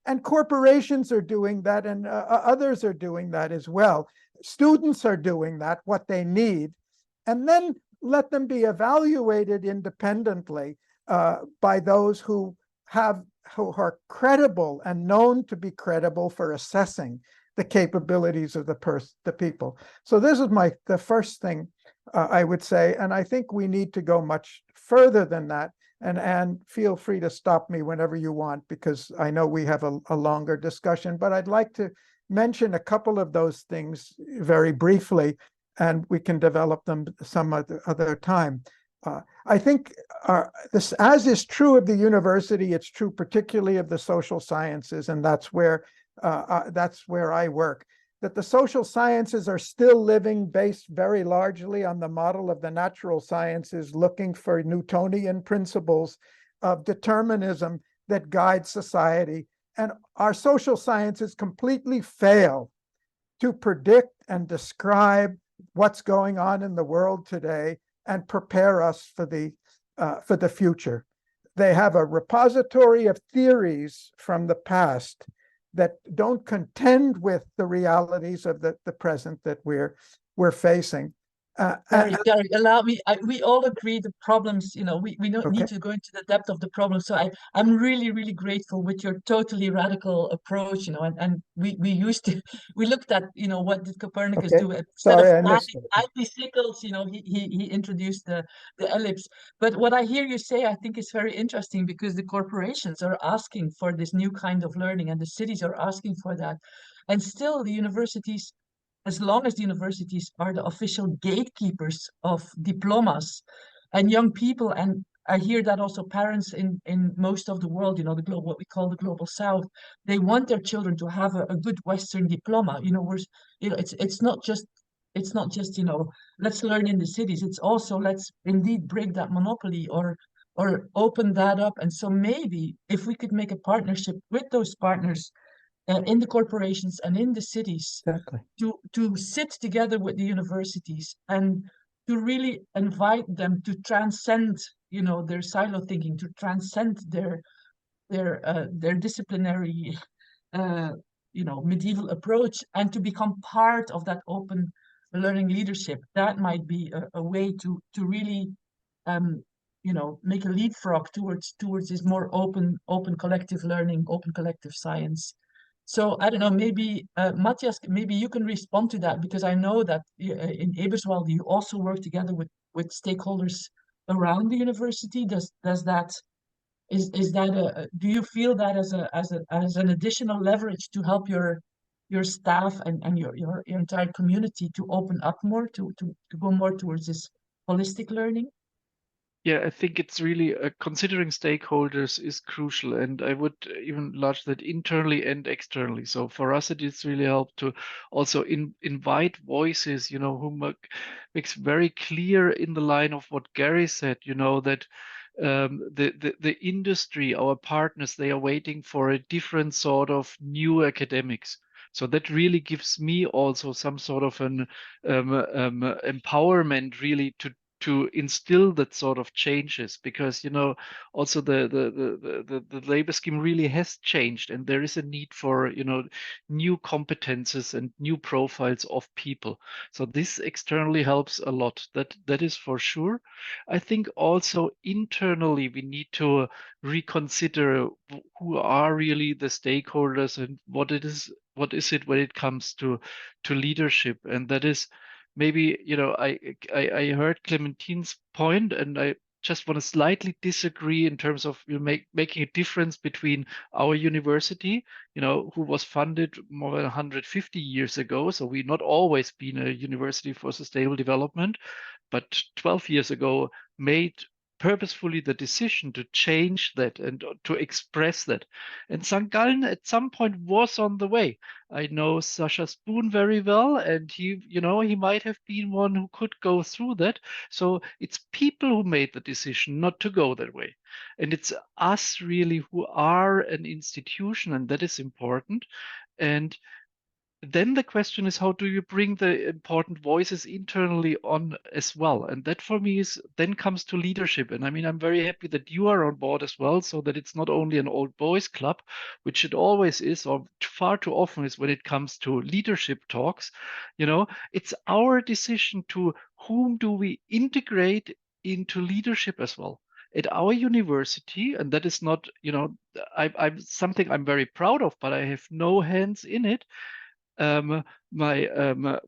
And corporations are doing that, and others are doing that as well. Students are doing that, what they need. And then let them be evaluated independently by those who are credible and known to be credible for assessing the capabilities of the people. So this is the first thing I would say, and I think we need to go much further than that. And feel free to stop me whenever you want, because I know we have a longer discussion, but I'd like to mention a couple of those things very briefly, and we can develop them some other time. I think this, as is true of the university, it's true particularly of the social sciences, and that's where I work. that the social sciences are still living based very largely on the model of the natural sciences, looking for Newtonian principles of determinism that guide society. And our social sciences completely fail to predict and describe what's going on in the world today and prepare us for the future. They have a repository of theories from the past that don't contend with the realities of the present that we're facing. Garry, allow me. We all agree the problems. We don't need to go into the depth of the problem. So I'm really, really grateful with your totally radical approach. And we looked at what did Copernicus do instead Sorry, of I missed it. anti-sickles. He introduced the ellipse. But what I hear you say, I think is very interesting, because the corporations are asking for this new kind of learning, and the cities are asking for that, and still the universities. As long as the universities are the official gatekeepers of diplomas and young people, and I hear that also parents in most of the world, the global, what we call the global South, they want their children to have a good Western diploma. It's not just let's learn in the cities. It's also let's indeed break that monopoly or open that up. And so maybe if we could make a partnership with those partners in the corporations and in the cities, exactly, to sit together with the universities and to really invite them to transcend, their silo thinking, to transcend their disciplinary, medieval approach, and to become part of that open learning leadership. That might be a way to really, make a leapfrog towards this more open collective learning, open collective science. So I don't know, maybe Matthias, maybe you can respond to that, because I know that in Eberswalde you also work together with stakeholders around the university. Is that do you feel that as an additional leverage to help your staff and your entire community to open up more, to go more towards this holistic learning? Yeah, I think it's really considering stakeholders is crucial, and I would even enlarge that internally and externally. So for us, it is really helped to also invite voices, who makes very clear in the line of what Garry said, that the industry, our partners, they are waiting for a different sort of new academics. So that really gives me also some sort of an empowerment, really, to instill that sort of changes, because also the labor scheme really has changed, and there is a need for new competences and new profiles of people. So this externally helps a lot. That is for sure. I think also internally we need to reconsider who are really the stakeholders and what is it when it comes to leadership. And that is maybe, I heard Clementine's point, and I just want to slightly disagree in terms of making a difference between our university, who was funded more than 150 years ago. So we not always been a university for sustainable development, but 12 years ago made purposefully the decision to change that and to express that. And St. Gallen at some point was on the way. I know Sasha Spoon very well, and he might have been one who could go through that. So it's people who made the decision not to go that way. And it's us really who are an institution, and that is important. And then the question is, how do you bring the important voices internally on as well? And that for me then comes to leadership. And I mean, I'm very happy that you are on board as well, so that it's not only an old boys club, which it always is, or far too often is when it comes to leadership talks. It's our decision to whom do we integrate into leadership as well. At our university, and that is not, I'm something I'm very proud of, but I have no hands in it. My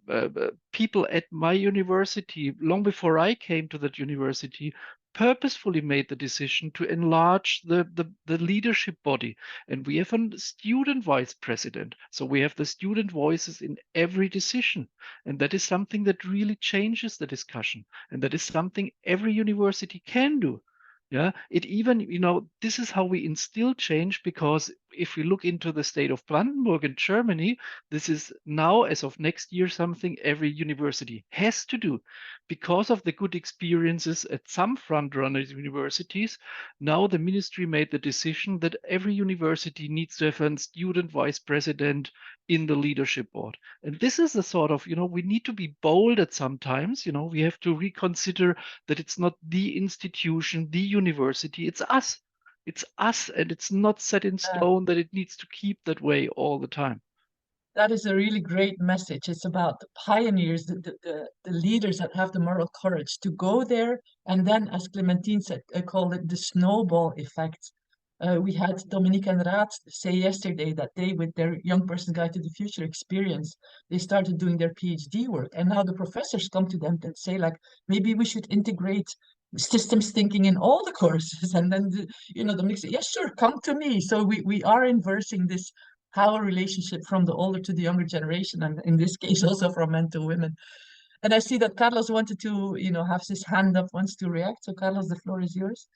people at my university, long before I came to that university, purposefully made the decision to enlarge the leadership body. And we have a student vice president. So we have the student voices in every decision. And that is something that really changes the discussion. And that is something every university can do. Yeah, it even, this is how we instill change, because if we look into the state of Brandenburg in Germany, this is now, as of next year, something every university has to do. Because of the good experiences at some front-runner universities, now the ministry made the decision that every university needs to have a student vice president in the leadership board. And this is a sort of, we need to be bold at some times, we have to reconsider that it's not the institution, the university, it's us. It's us, and it's not set in stone that it needs to keep that way all the time. That is a really great message. It's about the pioneers, the leaders that have the moral courage to go there. And then, as Clementine said, I called it the snowball effect. We had Dominique and Raad say yesterday that they, with their Young Person's Guide to the Future experience, they started doing their PhD work. And now the professors come to them and say, like, maybe we should integrate systems thinking in all the courses. And then, Dominique said, yes, sure, come to me. So we are inversing this power relationship from the older to the younger generation, and in this case also from men to women. And I see that Carlos wanted to, have his hand up, wants to react. So Carlos, the floor is yours.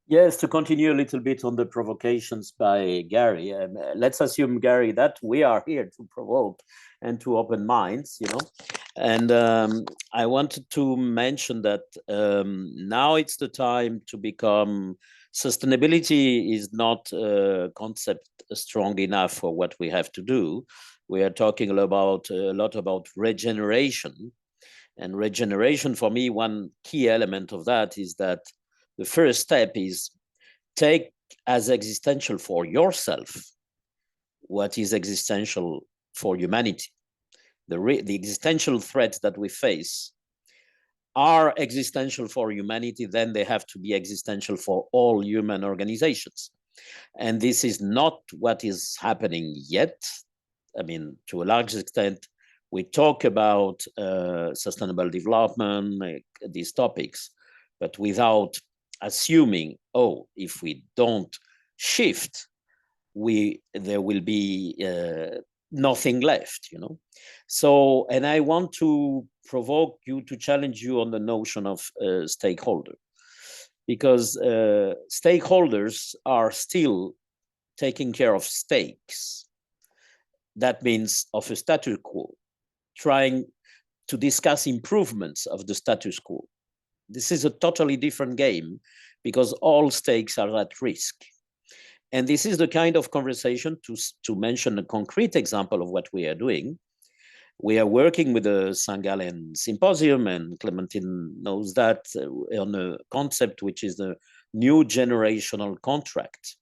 Yes, to continue a little bit on the provocations by Garry. Let's assume, Garry, that we are here to provoke and to open minds, And I wanted to mention that now it's the time to become. Sustainability is not a concept strong enough for what we have to do. We are talking a lot about regeneration. And regeneration, for me, one key element of that is that the first step is take as existential for yourself what is existential for humanity. The existential threats that we face are existential for humanity, then they have to be existential for all human organizations. And this is not what is happening yet. I mean, to a large extent, we talk about sustainable development, these topics, but without assuming, if we don't shift, there will be nothing left, So, and I want to provoke you, to challenge you on the notion of stakeholder, because stakeholders are still taking care of stakes. That means of a status quo, trying to discuss improvements of the status quo. This is a totally different game because all stakes are at risk. And this is the kind of conversation, to mention a concrete example of what we are doing. We are working with the Gallen Symposium, and Clementine knows that, on a concept which is the new generational contract.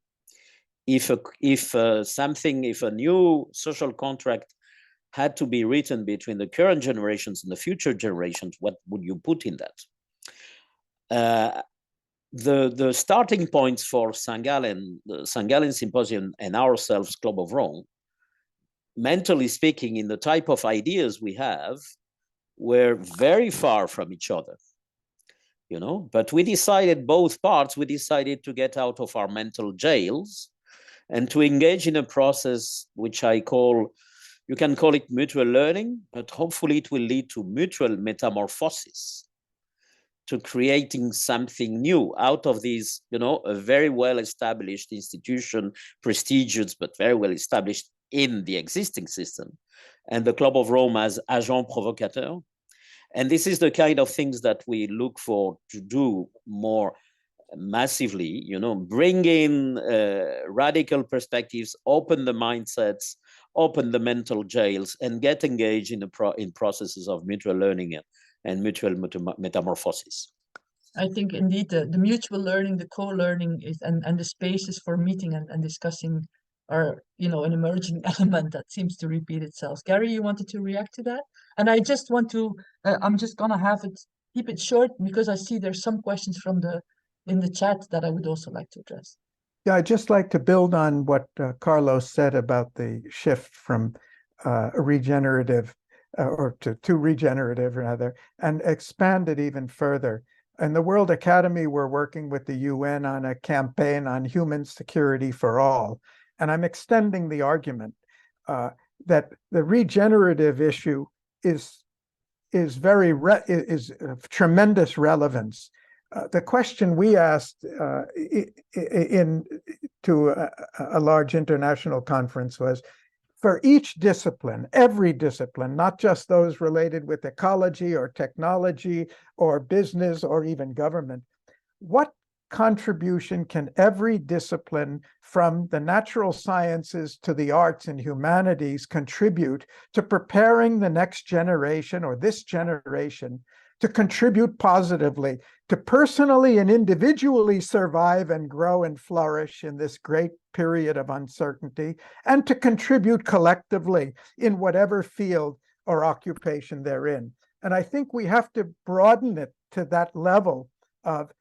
If a new social contract had to be written between the current generations and the future generations, what would you put in that? The starting points for the Gallen Symposium and ourselves, Club of Rome, mentally speaking, in the type of ideas we have, were very far from each other, but we decided, both parts, we decided to get out of our mental jails and to engage in a process which you can call it mutual learning, but hopefully it will lead to mutual metamorphosis, to creating something new out of these, a very well-established institution, prestigious, but very well-established in the existing system, and the Club of Rome as agent provocateur. And this is the kind of things that we look for to do more massively, bring in radical perspectives, open the mindsets, open the mental jails, and get engaged in processes of mutual learning and mutual metamorphosis. I think indeed the mutual learning, the co-learning and the spaces for meeting and discussing are, an emerging element that seems to repeat itself. Garry, you wanted to react to that? And I just want to, I'm just gonna keep it short because I see there's some questions in the chat that I would also like to address. Yeah, I'd just like to build on what Carlos said about the shift from regenerative or to regenerative rather, and expand it even further. In the World Academy, we're working with the UN on a campaign on human security for all. And I'm extending the argument that the regenerative issue is of tremendous relevance the question we asked to a large international conference was, for each discipline, every discipline, not just those related with ecology or technology or business or even government, what contribution can every discipline from the natural sciences to the arts and humanities contribute to preparing the next generation or this generation to contribute positively, to personally and individually survive and grow and flourish in this great period of uncertainty, and to contribute collectively in whatever field or occupation they're in. And I think we have to broaden it to that level of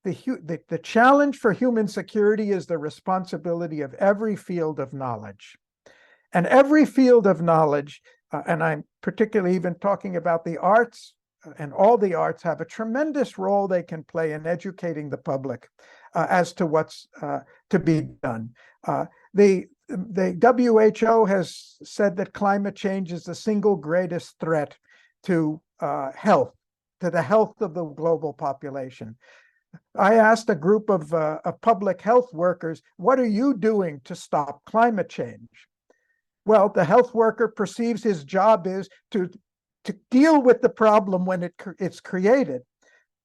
the challenge for human security is the responsibility of every field of knowledge. And every field of knowledge, and I'm particularly even talking about the arts, and all the arts have a tremendous role they can play in educating the public as to what's to be done. The WHO has said that climate change is the single greatest threat to health, to the health of the global population. I asked a group of public health workers, what are you doing to stop climate change? Well, the health worker perceives his job is to deal with the problem when it's created.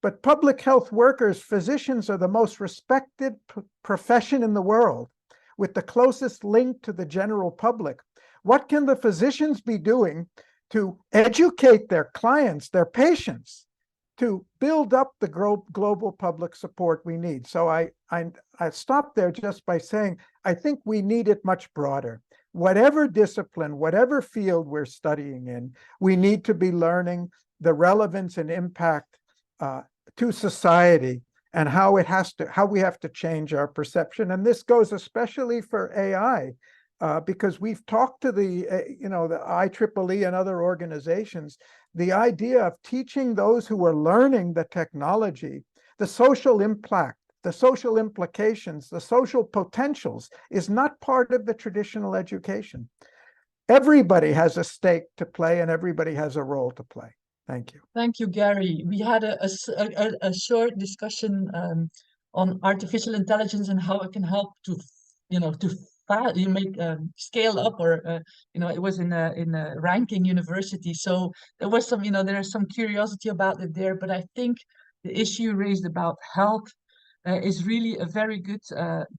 But public health workers, physicians, are the most respected profession in the world, with the closest link to the general public. What can the physicians be doing to educate their clients, their patients, to build up the global public support we need? So I stopped there just by saying, I think we need it much broader. Whatever discipline, whatever field we're studying in, we need to be learning the relevance and impact to society and how we have to change our perception. And this goes especially for AI, because we've talked to the IEEE and other organizations, the idea of teaching those who are learning the technology, the social impact, the social implications, the social potentials is not part of the traditional education. Everybody has a stake to play and everybody has a role to play. Thank you. Thank you, Garry. We had a short discussion on artificial intelligence and how it can help to make scale up, or it was in a ranking university. So there was some, there's some curiosity about it there. But I think the issue raised about health is really a very good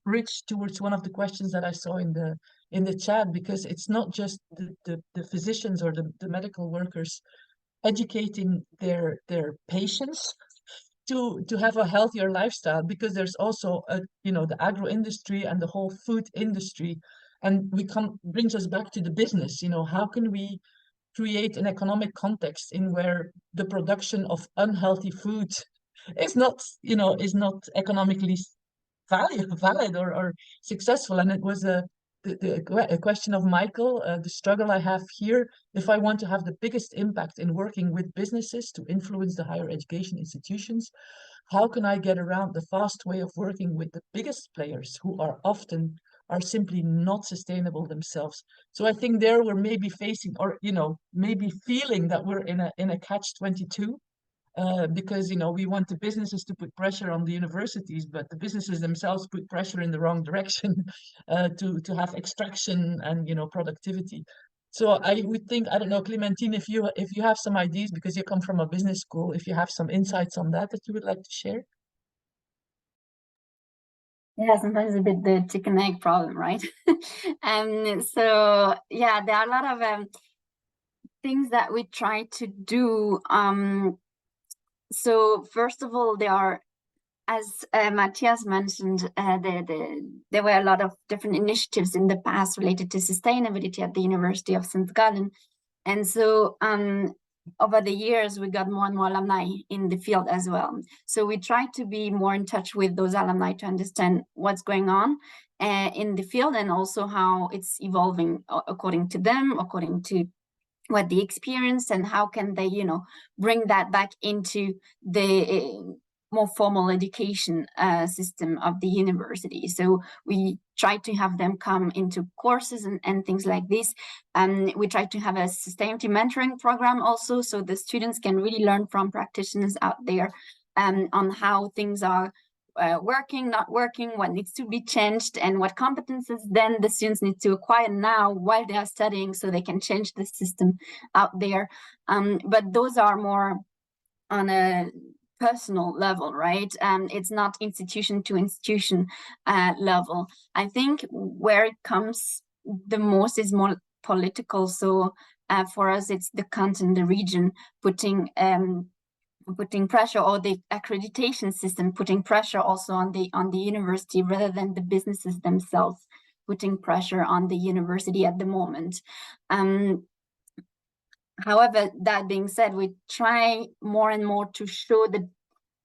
bridge towards one of the questions that I saw in the chat, because it's not just the physicians or the medical workers educating their patients to have a healthier lifestyle, because there's also the agro industry and the whole food industry, and brings us back to the business. How can we create an economic context in where the production of unhealthy food is not economically valid or successful? And it was a question of Michael, the struggle I have here. If I want to have the biggest impact in working with businesses to influence the higher education institutions, how can I get around the fast way of working with the biggest players who are simply not sustainable themselves? So I think there we're maybe facing, or maybe feeling that we're in a catch-22. Because we want the businesses to put pressure on the universities, but the businesses themselves put pressure in the wrong direction to have extraction and productivity. So I would think, I don't know, Clementine, if you have some ideas, because you come from a business school, if you have some insights on that you would like to share. Yeah, sometimes a bit the chicken egg problem, right? So yeah, there are a lot of things that we try to do. So first of all, there are, as Matthias mentioned, there were a lot of different initiatives in the past related to sustainability at the University of St. Gallen. And so over the years, we got more and more alumni in the field as well. So we try to be more in touch with those alumni to understand what's going on in the field, and also how it's evolving according to them, according to what they experience, and how can they, bring that back into the more formal education system of the university. So we try to have them come into courses and things like this. We try to have a sustainability mentoring program also, so the students can really learn from practitioners out there on how things are working, not working, what needs to be changed, and what competences then the students need to acquire now while they are studying so they can change the system out there. But those are more on a personal level, right? It's not institution to institution level. I think where it comes the most is more political. So for us, it's the content, the region putting pressure, or the accreditation system putting pressure also on the university rather than the businesses themselves putting pressure on the university at the moment. However, that being said, we try more and more to show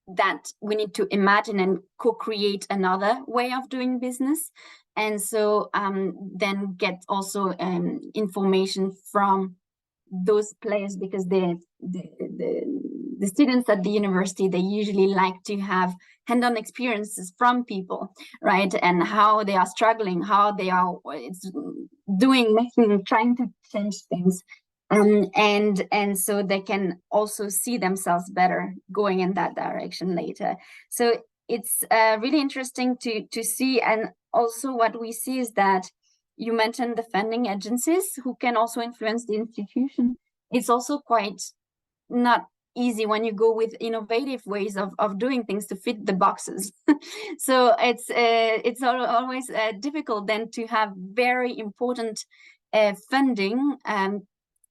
that we need to imagine and co-create another way of doing business. And so then get also information from those players, because the students at the university, they usually like to have hand-on experiences from people, right? And how they are struggling, how they are trying to change things. And so they can also see themselves better going in that direction later. So it's really interesting to see. And also what we see is that you mentioned the funding agencies who can also influence the institution. It's also quite not easy when you go with innovative ways of doing things to fit the boxes. So it's always difficult then to have very important funding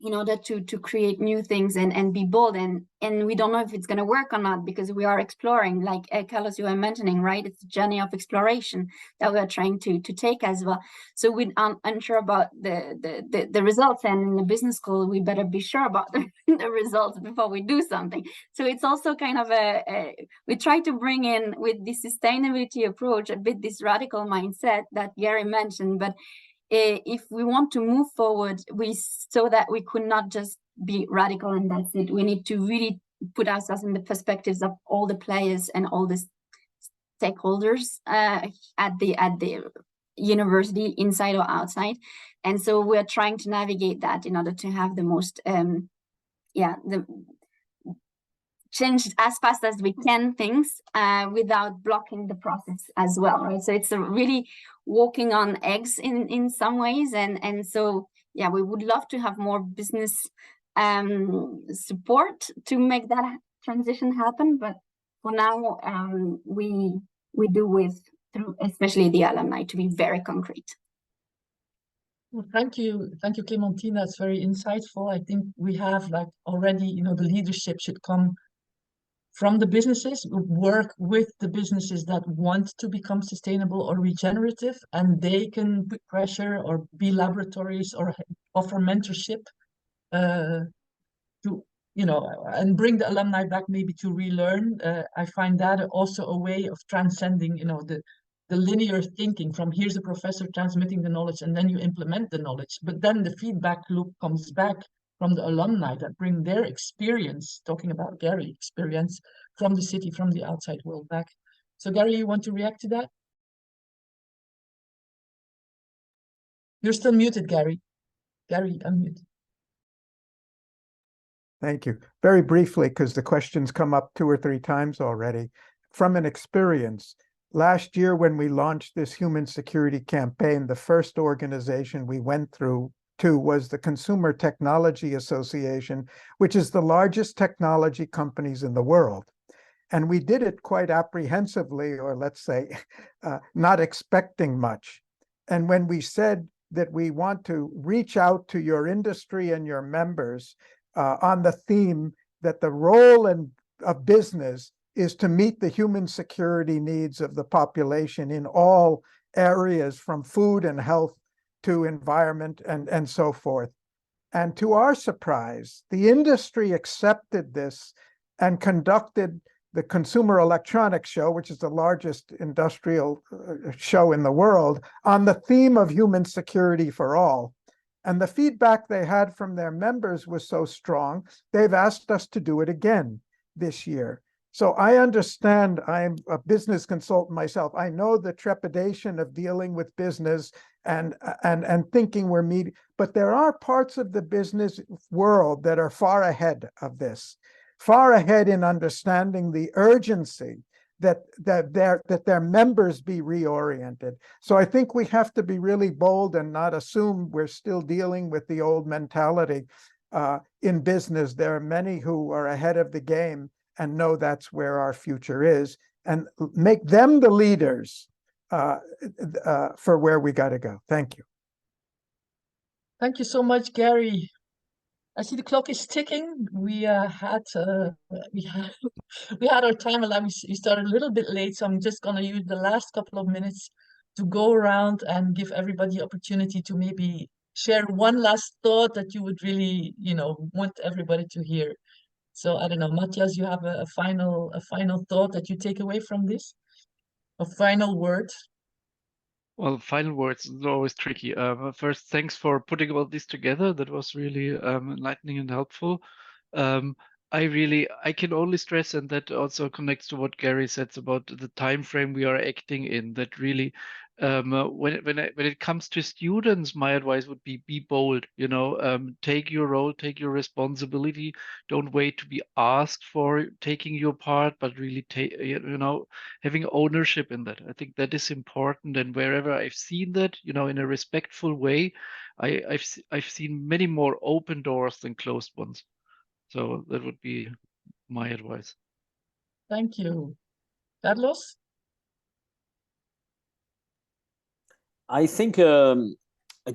in order to create new things and be bold, and we don't know if it's going to work or not, because we are exploring, like Carlos, you were mentioning, right? It's a journey of exploration that we are trying to take as well. So we're unsure about the results, and in the business school we better be sure about the results before we do something. So it's also kind of we try to bring in with the sustainability approach a bit this radical mindset that Garry mentioned, but if we want to move forward, we saw that we could not just be radical and that's it. We need to really put ourselves in the perspectives of all the players and all the stakeholders at the university, inside or outside. And so we're trying to navigate that in order to have the most change as fast as we can things without blocking the process as well, right? So it's a really walking on eggs in some ways, and so yeah, we would love to have more business support to make that transition happen, but for now we do through especially the alumni, to be very concrete. Well, thank you, Clementine. That's very insightful. I think we have already, the leadership should come from the businesses, work with the businesses that want to become sustainable or regenerative, and they can put pressure or be laboratories or offer mentorship to, and bring the alumni back maybe to relearn. I find that also a way of transcending, the linear thinking from here's a professor transmitting the knowledge and then you implement the knowledge, but then the feedback loop comes back from the alumni that bring their experience, talking about Garry, experience from the city, from the outside world back. So Garry, you want to react to that? You're still muted, Garry. Garry, unmute. Thank you. Very briefly, because the questions come up 2 or 3 times already. From an experience, last year when we launched this human security campaign, the first organization we went to was the Consumer Technology Association, which is the largest technology companies in the world. And we did it quite apprehensively, or let's say, not expecting much. And when we said that we want to reach out to your industry and your members on the theme that the role of business is to meet the human security needs of the population in all areas, from food and health to environment and so forth. And to our surprise, the industry accepted this and conducted the Consumer Electronics Show, which is the largest industrial show in the world, on the theme of human security for all. And the feedback they had from their members was so strong, they've asked us to do it again this year. So I understand, I'm a business consultant myself. I know the trepidation of dealing with business and thinking we're meeting, but there are parts of the business world that are far ahead of this. far ahead in understanding the urgency that their members be reoriented. So I think we have to be really bold and not assume we're still dealing with the old mentality. In business, there are many who are ahead of the game and know that's where our future is, and make them the leaders for where we got to go. Thank you. Thank you so much, Garry. I see the clock is ticking. We had our time allowed. We started a little bit late, so I'm just gonna use the last couple of minutes to go around and give everybody opportunity to maybe share one last thought that you would really, want everybody to hear. So I don't know, Matthias, you have a final thought that you take away from this? A final word? Well, final words is always tricky. First, thanks for putting all this together. That was really enlightening and helpful. I can only stress, and that also connects to what Garry said about the time frame we are acting in, that really when it comes to students, my advice would be bold, take your role, take your responsibility. Don't wait to be asked for taking your part, but really take, having ownership in that. I think that is important. And wherever I've seen that, in a respectful way, I've seen many more open doors than closed ones. So that would be my advice. Thank you. Carlos? I think a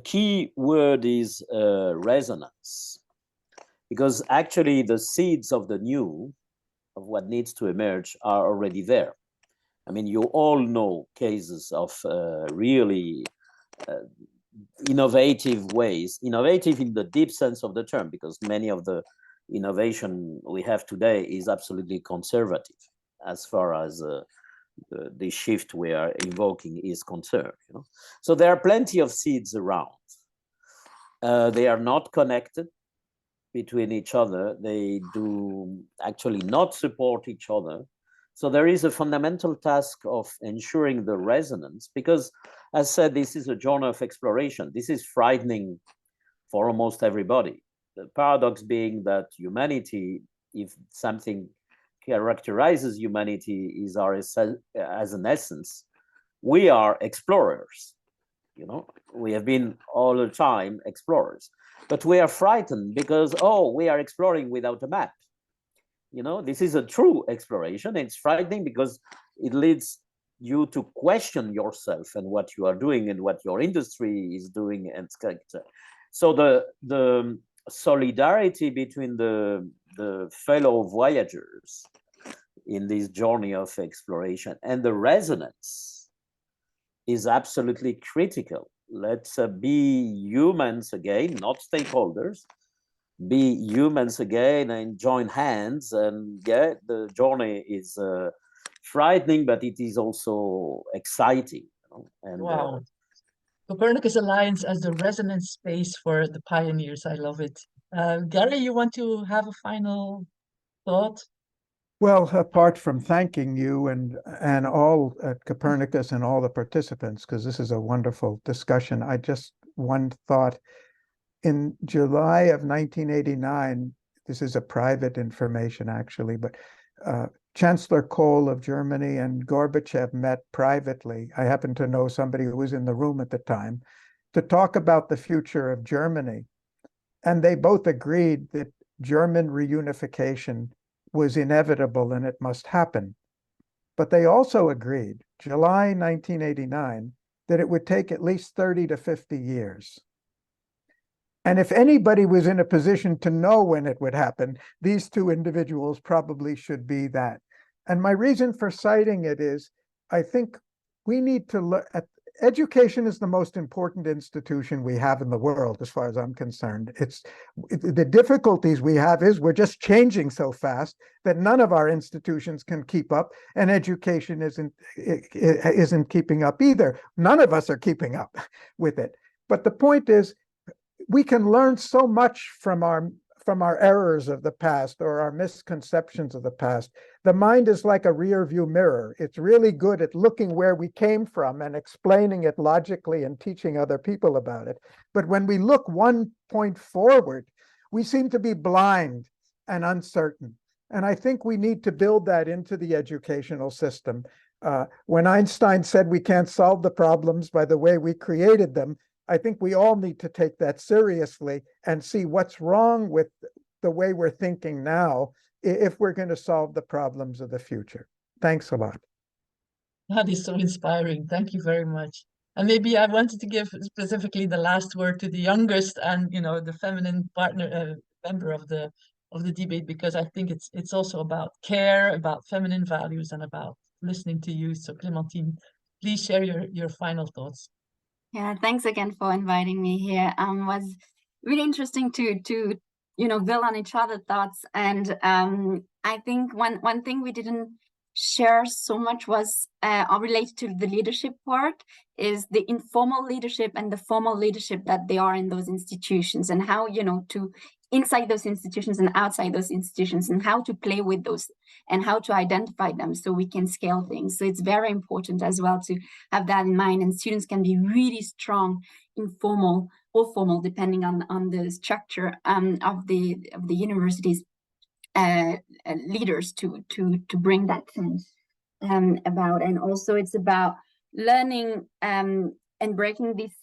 key word is resonance, because actually the seeds of the new, of what needs to emerge, are already there. I mean, you all know cases of really innovative ways, innovative in the deep sense of the term, because many of the innovation we have today is absolutely conservative as far as the shift we are invoking is concerned. So there are plenty of seeds around. They are not connected between each other. They do actually not support each other. So there is a fundamental task of ensuring the resonance, because, as said, this is a journey of exploration. This is frightening for almost everybody. The paradox being that humanity, if something characterizes humanity is as an essence, we are explorers. We have been all the time explorers, but we are frightened because, we are exploring without a map. This is a true exploration. It's frightening because it leads you to question yourself and what you are doing and what your industry is doing. And so the solidarity between the fellow voyagers in this journey of exploration and the resonance is absolutely critical. Let's be humans again, not stakeholders. Be humans again and join hands. And the journey is frightening, but it is also exciting. And wow. Copernicus Alliance as the resonance space for the pioneers. I love it. Garry, you want to have a final thought? Well, apart from thanking you and all at Copernicus and all the participants, because this is a wonderful discussion, I just one thought. In July of 1989, this is a private information actually, but Chancellor Kohl of Germany and Gorbachev met privately. I happen to know somebody who was in the room at the time, to talk about the future of Germany. And they both agreed that German reunification was inevitable and it must happen. But they also agreed, July 1989, that it would take at least 30 to 50 years. And if anybody was in a position to know when it would happen, these two individuals probably should be that. And my reason for citing it is, I think we need to look at education is the most important institution we have in the world, as far as I'm concerned. The difficulties we have is we're just changing so fast that none of our institutions can keep up, and education isn't keeping up either. None of us are keeping up with it. But the point is, we can learn so much from our errors of the past or our misconceptions of the past. The mind is like a rear view mirror. It's really good at looking where we came from and explaining it logically and teaching other people about it. But when we look one point forward, we seem to be blind and uncertain. And I think we need to build that into the educational system. When Einstein said we can't solve the problems by the way we created them, I think we all need to take that seriously and see what's wrong with the way we're thinking now if we're going to solve the problems of the future. Thanks a lot. That is so inspiring. Thank you very much. And maybe I wanted to give specifically the last word to the youngest and the feminine partner member of the debate, because I think it's also about care, about feminine values, and about listening to you. So Clementine, please share your final thoughts. Yeah, thanks again for inviting me here. Was really interesting to build on each other's thoughts. And I think one thing we didn't share so much was related to the leadership part, is the informal leadership and the formal leadership that they are in those institutions, and how to inside those institutions and outside those institutions, and how to play with those and how to identify them so we can scale things. So it's very important as well to have that in mind, and students can be really strong, informal or formal, depending on the structure of the university's leaders to bring that change about. And also it's about learning and breaking this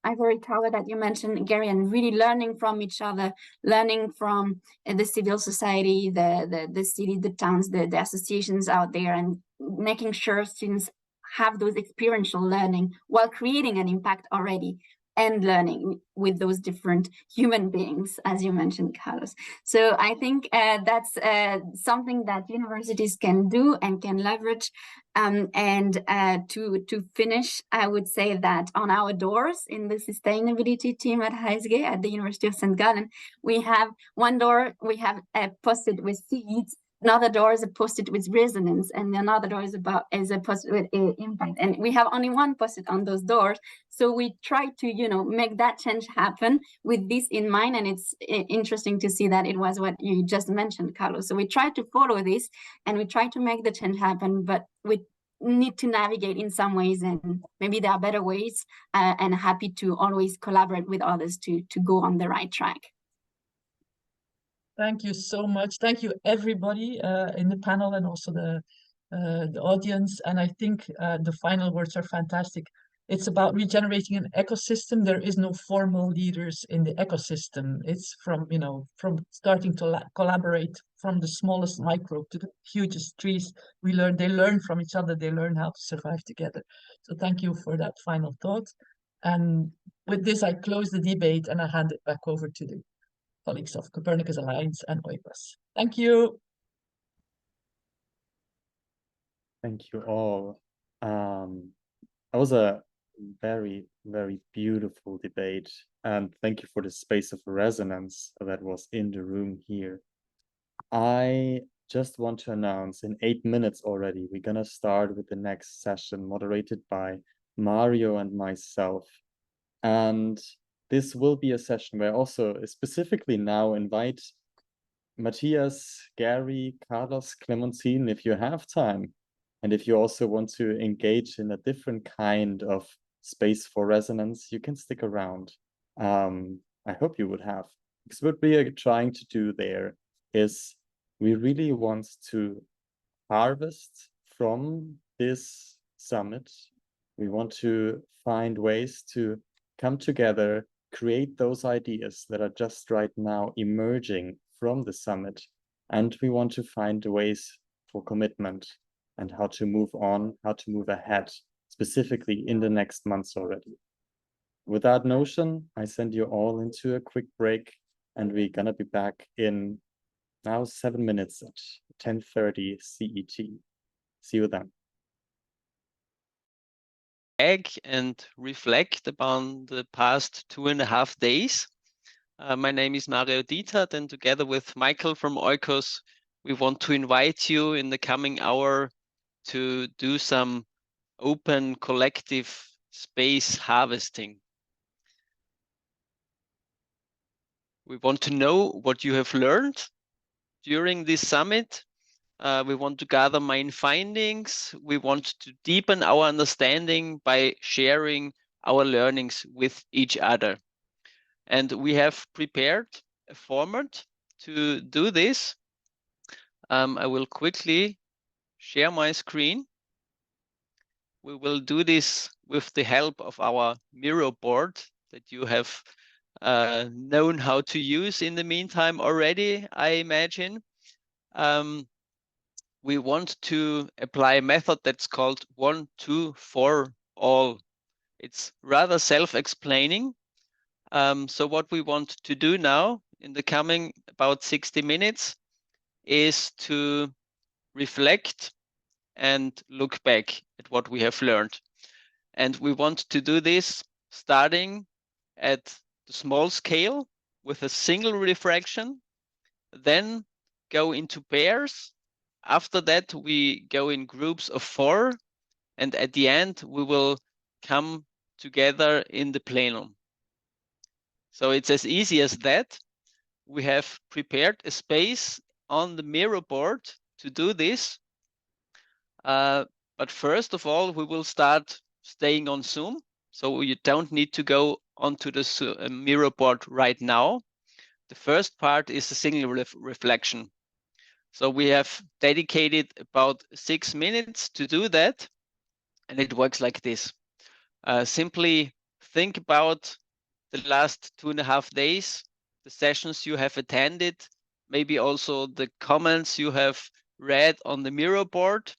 ivory tower that you mentioned, Garry, and really learning from each other, learning from the civil society, the city, the towns, the associations out there, and making sure students have those experiential learning while creating an impact already, and learning with those different human beings, as you mentioned, Carlos. So I think that's something that universities can do and can leverage. And to finish, I would say that on our doors in the sustainability team at HSG at the University of St. Gallen, we have one door, we have posted with seeds, another door is posted with resonance, and another door is a posted with impact. And we have only one posted on those doors. So we try to, make that change happen with this in mind. And it's interesting to see that it was what you just mentioned, Carlos. So we try to follow this and we try to make the change happen, but we need to navigate in some ways, and maybe there are better ways, and happy to always collaborate with others to go on the right track. Thank you so much. Thank you, everybody in the panel and also the audience. And I think the final words are fantastic. It's about regenerating an ecosystem. There is no formal leaders in the ecosystem. It's from starting to collaborate from the smallest microbe to the hugest trees. They learn from each other. They learn how to survive together. So thank you for that final thought. And with this, I close the debate and I hand it back over to the colleagues of Copernicus Alliance and oikos. Thank you. Thank you all. That was a very, very beautiful debate. And thank you for the space of resonance that was in the room here. I just want to announce in 8 minutes already, we're going to start with the next session moderated by Mario and myself. And this will be a session where I also specifically now invite Matthias, Garry, Carlos, Clementine, if you have time. And if you also want to engage in a different kind of space for resonance, you can stick around. I hope you would have. Because what we are trying to do there is we really want to harvest from this summit. We want to find ways to come together, create those ideas that are just right now emerging from the summit. And we want to find ways for commitment and how to move on, how to move ahead, specifically in the next months already. With that notion, I send you all into a quick break, and we're gonna be back in now 7 minutes at 10:30 CET. See you then. And reflect upon the past 2.5 days. My name is Mario Diethard, and together with Michael from oikos, we want to invite you in the coming hour to do some open collective space harvesting. We want to know what you have learned during this summit. We want to gather main findings. We want to deepen our understanding by sharing our learnings with each other. And we have prepared a format to do this. I will quickly share my screen. We will do this with the help of our Miro board that you have known how to use in the meantime already, I imagine. We want to apply a method that's called 1, 2, 4, all. It's rather self-explaining. So what we want to do now in the coming about 60 minutes is to reflect and look back at what we have learned. And we want to do this starting at the small scale with a single refraction, then go into pairs. After that, we go in groups of 4, and at the end, we will come together in the plenum. So it's as easy as that. We have prepared a space on the Miro board to do this. But first of all, we will start staying on Zoom. So you don't need to go onto the Miro board right now. The first part is a single reflection. So we have dedicated about 6 minutes to do that. And it works like this. Simply think about the last 2.5 days, the sessions you have attended, maybe also the comments you have read on the Miro board.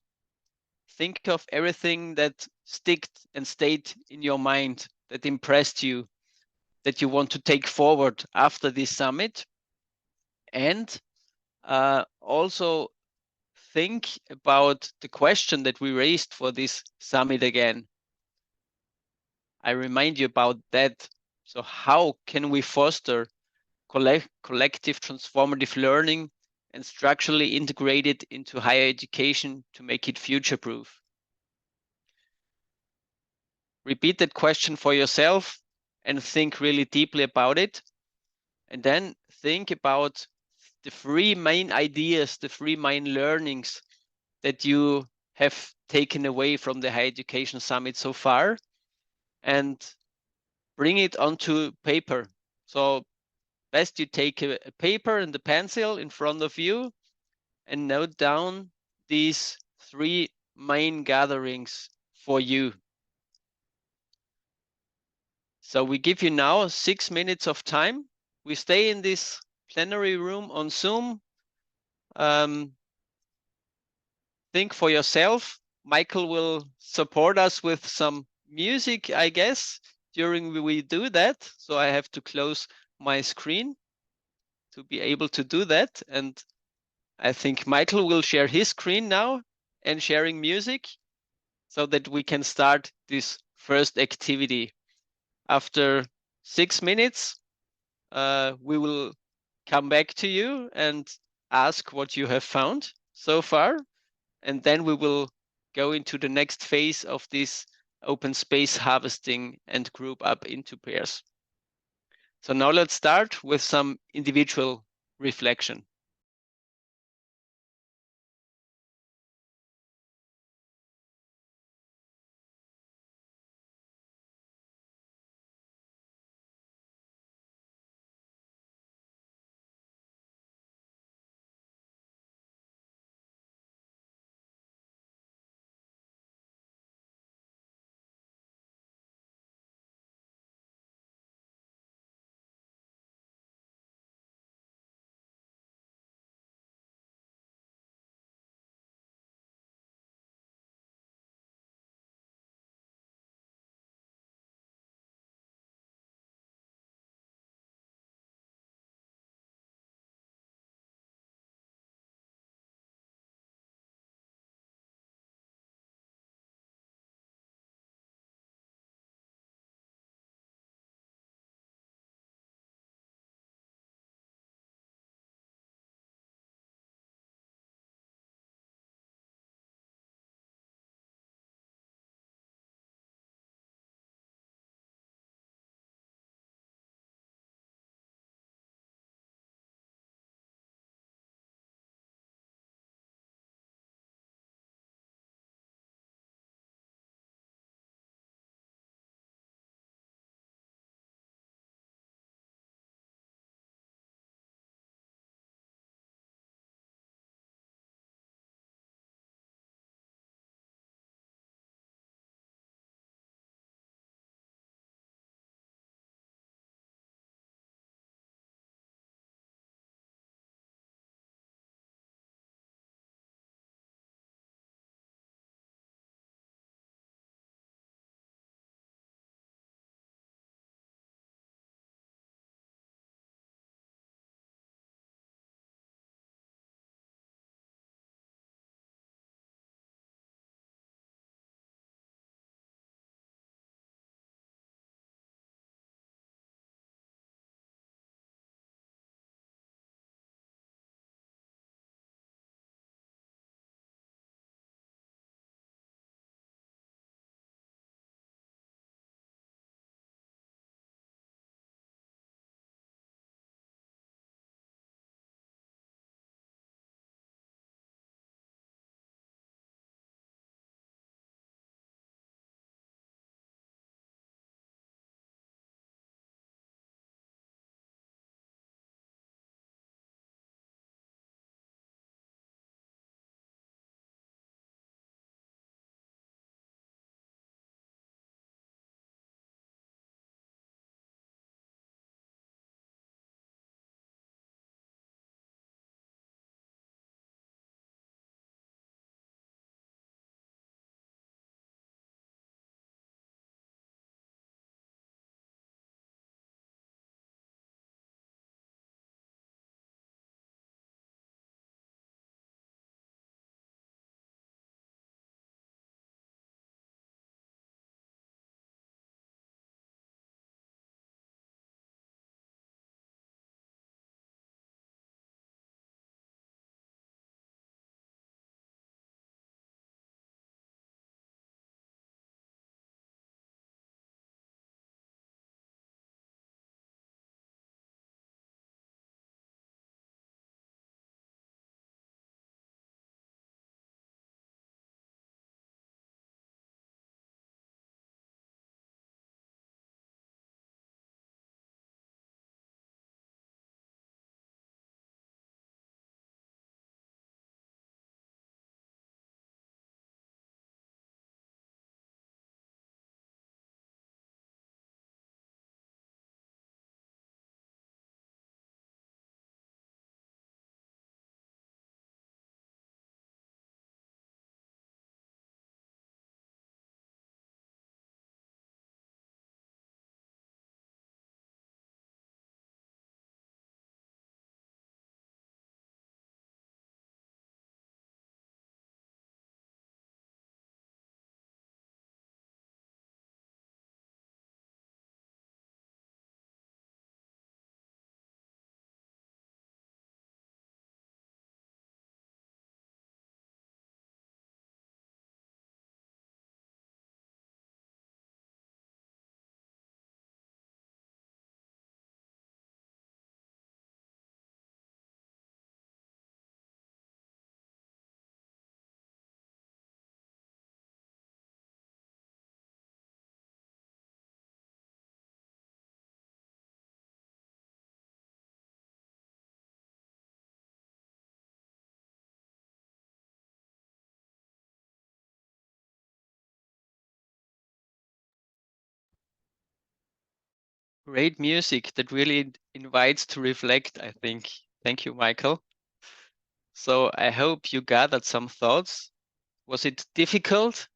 Think of everything that sticked and stayed in your mind, that impressed you, that you want to take forward after this summit. And also think about the question that we raised for this summit again. I remind you about that. So how can we foster collective transformative learning and structurally integrate it into higher education to make it future-proof? Repeat that question for yourself and think really deeply about it. And then think about the 3 main ideas, the 3 main learnings that you have taken away from the Higher Education Summit so far, and bring it onto paper. So best you take a paper and a pencil in front of you and note down these 3 main gatherings for you. So we give you now 6 minutes of time. We stay in this plenary room on Zoom. Think for yourself. Michael will support us with some music, I guess, during we do that. So I have to close my screen to be able to do that. And I think Michael will share his screen now and sharing music so that we can start this first activity. After 6 minutes, we will come back to you and ask what you have found so far. And then we will go into the next phase of this open space harvesting and group up into pairs. So now let's start with some individual reflection. Great music that really invites to reflect, I think. Thank you, Michael. So I hope you gathered some thoughts. Was it difficult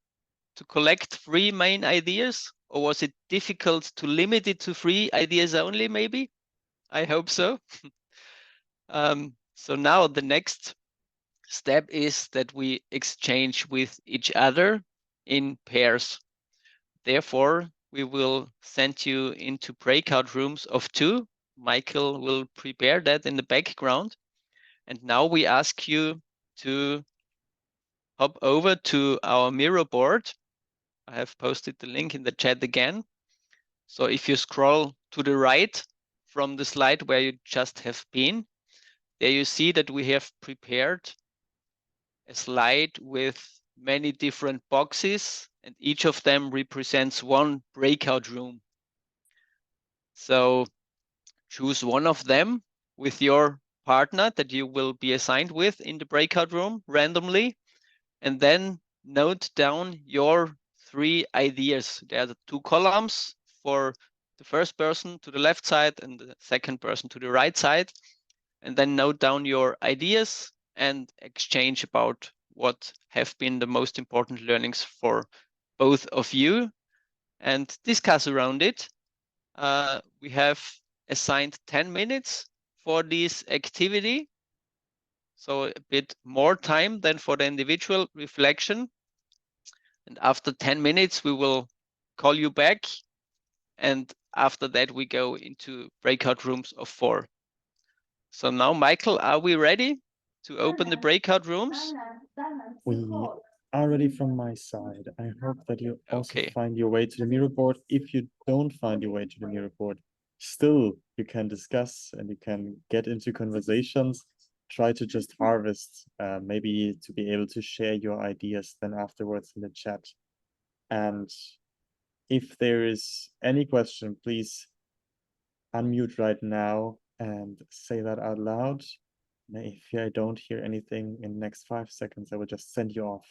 to collect 3 main ideas, or was it difficult to limit it to 3 ideas only, maybe? I hope so. So now the next step is that we exchange with each other in pairs. Therefore, we will send you into breakout rooms of 2. Michael will prepare that in the background. And now we ask you to hop over to our Miro board. I have posted the link in the chat again. So if you scroll to the right from the slide where you just have been, there you see that we have prepared a slide with many different boxes, and each of them represents 1 breakout room. So choose one of them with your partner that you will be assigned with in the breakout room randomly, and then note down your 3 ideas. There are the 2 columns for the first person to the left side and the second person to the right side, and then note down your ideas and exchange about what have been the most important learnings for both of you and discuss around it. We have assigned 10 minutes for this activity, so a bit more time than for the individual reflection. And after 10 minutes, we will call you back. And after that, we go into breakout rooms of 4. So now, Michael, are we ready to open the breakout rooms? We are ready from my side. I hope that you also Okay. find your way to the Miro board. If you don't find your way to the Miro board, still you can discuss and you can get into conversations. Try to just harvest, maybe to be able to share your ideas then afterwards in the chat. And if there is any question, please unmute right now and say that out loud. And if I don't hear anything in the next 5 seconds, I will just send you off.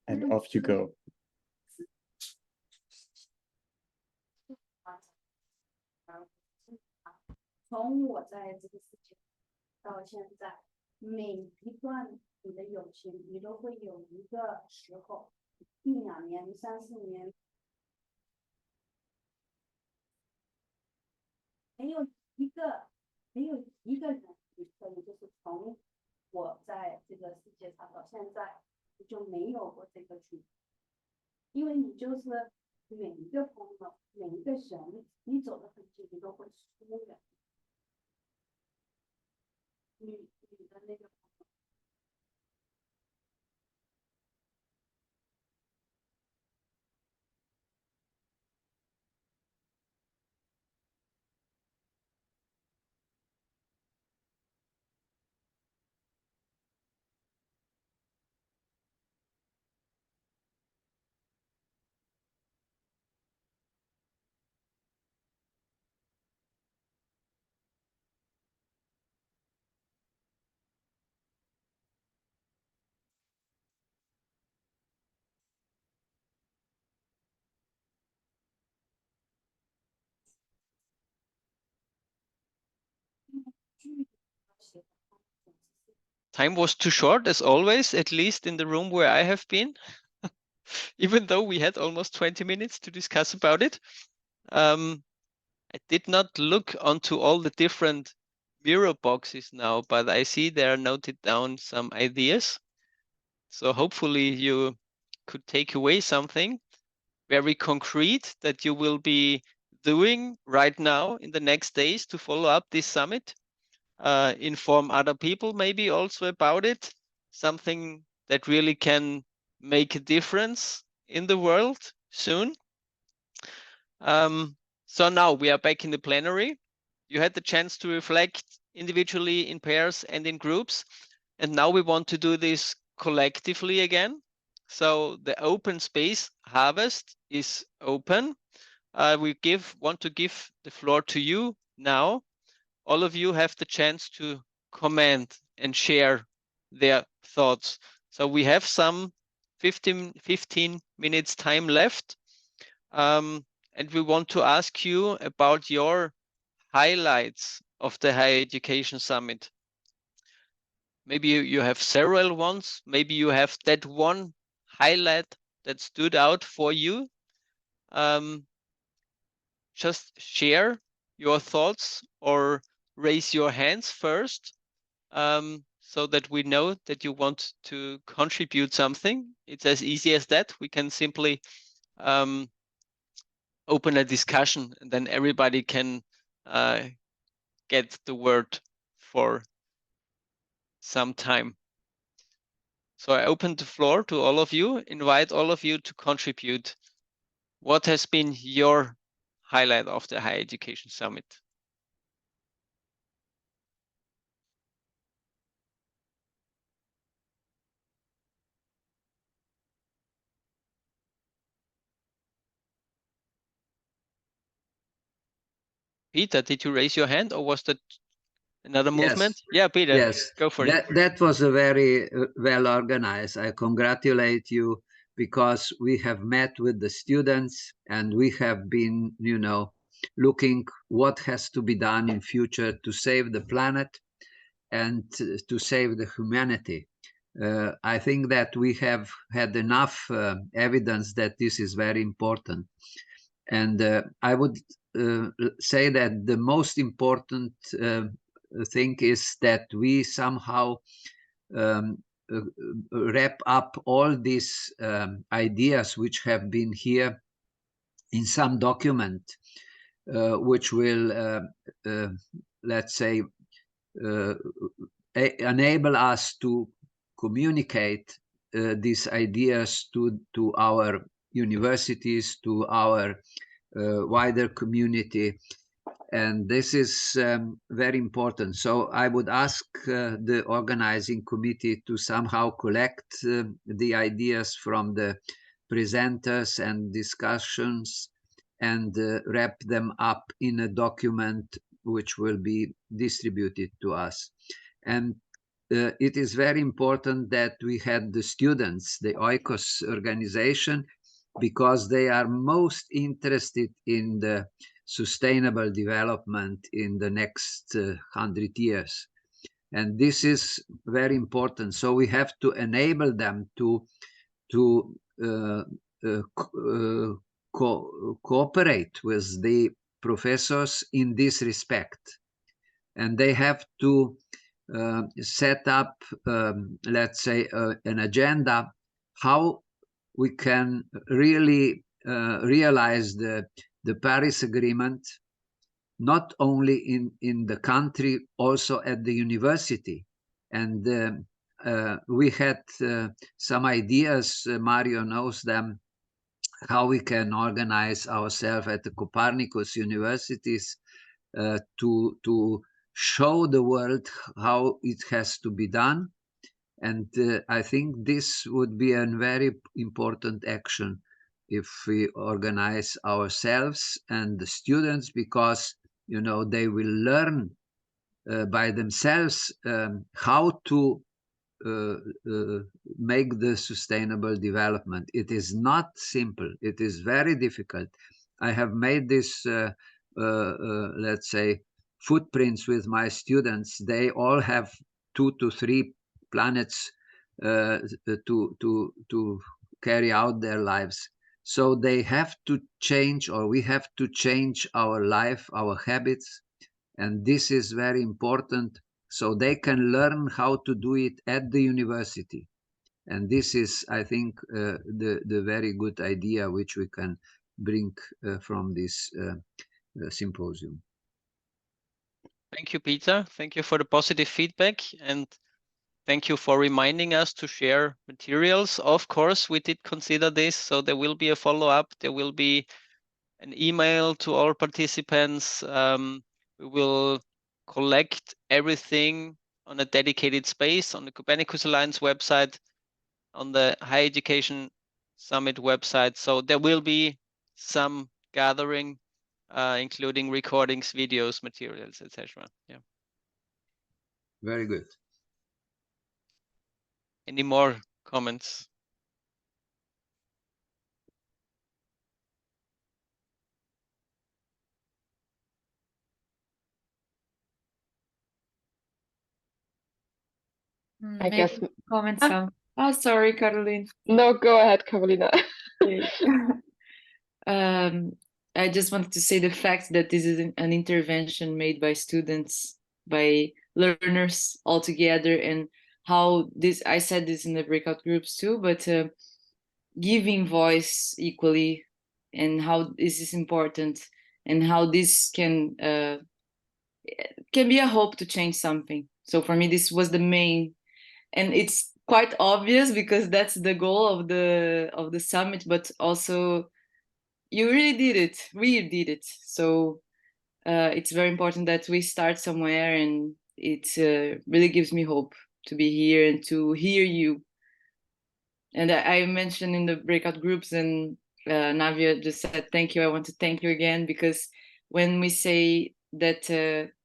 And off you go. 从我在这个世界到现在，每一段你的友情，你都会有一个时候，1、2年、3、4年，没有一个人，可能就是从我在这个世界上到现在，你就没有过这个距离，因为你就是每一个朋友，每一个人，你走得很近，你都会疏远。 你的那个。Time was too short, as always, at least in the room where I have been, even though we had almost 20 minutes to discuss about it. I did not look onto all the different Miro boxes now, but I see there are noted down some ideas. So hopefully you could take away something very concrete that you will be doing right now in the next days to follow up this summit. Inform other people maybe also about it, something that really can make a difference in the world soon. So now we are back in the plenary. You had the chance to reflect individually, in pairs and in groups, and now we want to do this collectively again. So the open space harvest is open. We want to give the floor to you now. All of you have the chance to comment and share their thoughts. So we have some 15 minutes time left. And we want to ask you about your highlights of the Higher Education Summit. Maybe you have several ones. Maybe you have that one highlight that stood out for you. Just share your thoughts or raise your hands first, so that we know that you want to contribute something. It's as easy as that. We can simply open a discussion, and then everybody can get the word for some time. So I open the floor to all of you, invite all of you to contribute. What has been your highlight of the Higher Education Summit? Peter, did you raise your hand, or was that another movement? Yes. Yeah, Peter, Yes, go for it. that was a very well organized. I congratulate you, because we have met with the students and we have been, looking what has to be done in future to save the planet and to save the humanity. I think that we have had enough evidence that this is very important. And I would say that the most important thing is that we somehow wrap up all these ideas which have been here in some document, which will, let's say, enable us to communicate these ideas to our universities, to our wider community. And this is very important. So I would ask the organizing committee to somehow collect the ideas from the presenters and discussions and wrap them up in a document which will be distributed to us. And it is very important that we had the students, the oikos organization, because they are most interested in the sustainable development in the next 100 years. And this is very important. So we have to enable them to cooperate with the professors in this respect. And they have to set up, let's say, an agenda how we can really realize the Paris Agreement, not only in the country, also at the university. And we had some ideas, Mario knows them, how we can organize ourselves at the Copernicus universities to show the world how it has to be done. And I think this would be a very important action if we organize ourselves and the students, because, they will learn by themselves how to make the sustainable development. It is not simple. It is very difficult. I have made this, let's say, footprints with my students. They all have 2 to 3 planets to carry out their lives. So they have to change, or we have to change our life, our habits. And this is very important, so they can learn how to do it at the university. And this is, I think, the very good idea which we can bring from this symposium. Thank you, Peter. Thank you for the positive feedback, and thank you for reminding us to share materials. Of course, we did consider this, so there will be a follow-up. There will be an email to all participants. We will collect everything on a dedicated space on the Copernicus Alliance website, on the Higher Education Summit website. So there will be some gathering, including recordings, videos, materials, etc. Yeah. Very good. Any more comments? I guess comment Ah. some. Oh, sorry, Caroline. No, go ahead, Carolina. I just wanted to say the fact that this is an intervention made by students, by learners all together, and how this, I said this in the breakout groups too, but giving voice equally, and how this is important, and how this can be a hope to change something. So for me, this was the main, and it's quite obvious because that's the goal of the summit, but also you really did it. We did it. So it's very important that we start somewhere, and it really gives me hope to be here and to hear you. And I mentioned in the breakout groups, and Navya just said thank you. I want to thank you again, because when we say that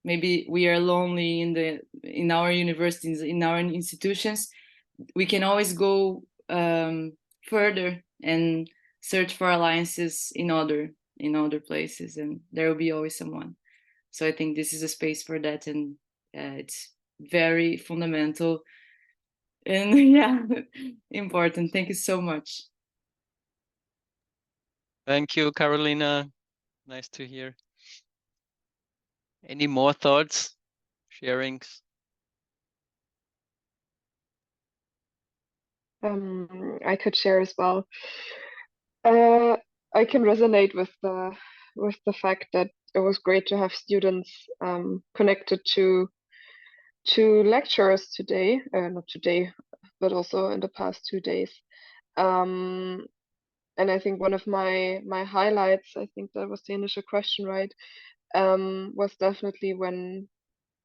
maybe we are lonely in our universities, in our institutions, we can always go further and search for alliances in other places, and there will be always someone. So I think this is a space for that, and it's very fundamental and yeah, important. Thank you so much. Thank you, Carolina. Nice to hear. Any more thoughts, sharings? I could share as well. I can resonate with the fact that it was great to have students connected to lecturers today, not today, but also in the past 2 days. And I think one of my highlights, I think that was the initial question, right? Was definitely when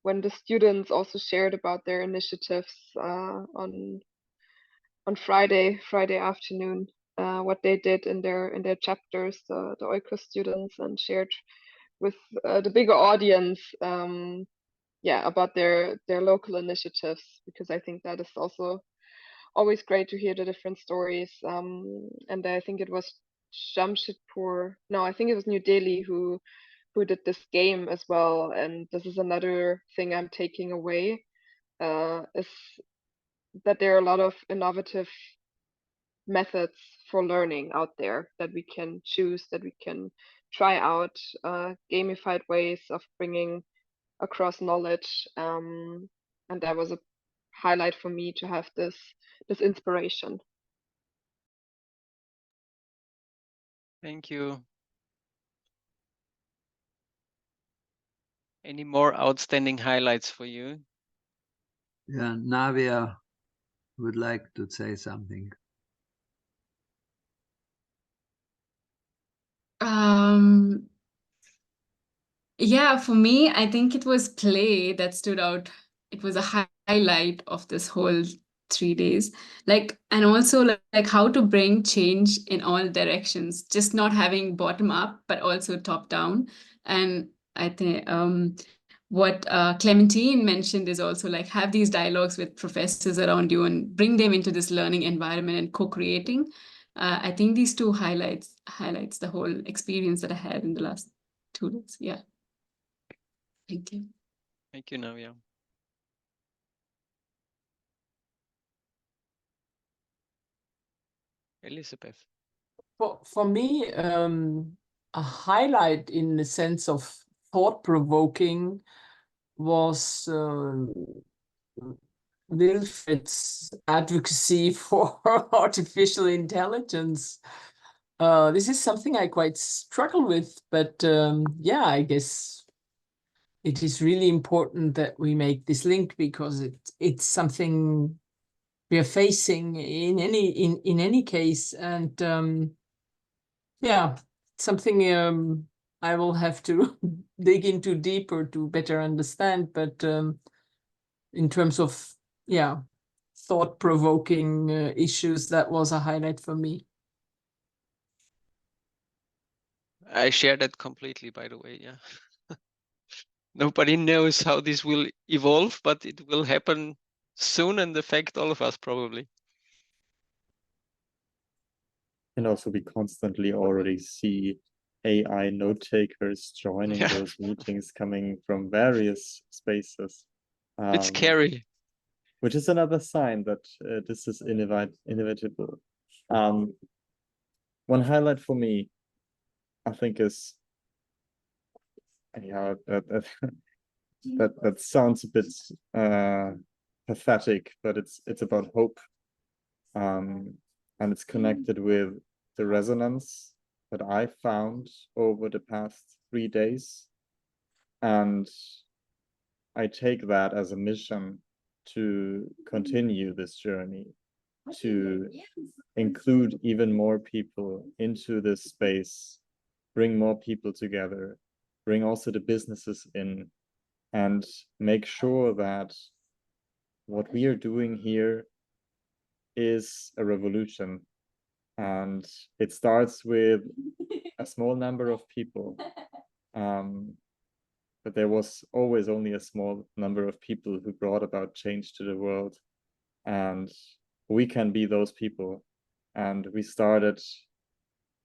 the students also shared about their initiatives on Friday afternoon, what they did in their chapters, the oikos students, and shared with the bigger audience, about their local initiatives, because I think that is also always great to hear the different stories. And I think it was Jamshedpur, no, I think it was New Delhi who did this game as well. And this is another thing I'm taking away, is that there are a lot of innovative methods for learning out there that we can choose, that we can try out, gamified ways of bringing across knowledge. And that was a highlight for me to have this inspiration. Thank you. Any more outstanding highlights for you? Yeah, Navya would like to say something. Yeah, for me, I think it was play that stood out. It was a highlight of this whole 3 days. And also like how to bring change in all directions, just not having bottom up, but also top down. And I think what Clementine mentioned is also like have these dialogues with professors around you and bring them into this learning environment and co-creating. I think these two highlights the whole experience that I had in the last 2 days. Yeah. Thank you. Thank you, Navya. Elisabeth. For me, a highlight in the sense of thought-provoking was Wilfred's advocacy for artificial intelligence. This is something I quite struggle with, but yeah, I guess it is really important that we make this link, because it's something we are facing in any case, and yeah, something I will have to dig into deeper to better understand. But in terms of thought-provoking issues, that was a highlight for me. I share that completely, by the way. Yeah. Nobody knows how this will evolve, but it will happen soon and affect all of us probably. And also we constantly already see AI note takers joining those meetings coming from various spaces. It's scary. which is another sign that this is inevitable. One highlight for me, I think, is, yeah, that sounds a bit pathetic, but it's about hope, and it's connected with the resonance that I found over the past 3 days, and I take that as a mission to continue this journey, to include even more people into this space, bring more people together, bring also the businesses in, and make sure that what we are doing here is a revolution. And it starts with a small number of people. But there was always only a small number of people who brought about change to the world. And we can be those people. And we started,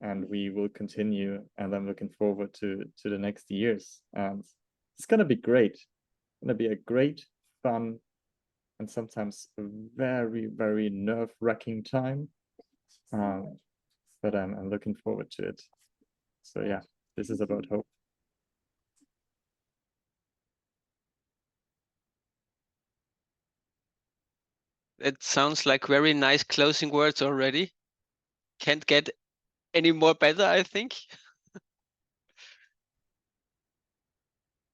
and we will continue. And I'm looking forward to the next years. And it's going to be great. It's going to be a great, fun, and sometimes a very, very nerve-wracking time. But I'm looking forward to it. So yeah, this is about hope. It sounds like very nice closing words already. Can't get any more better, I think.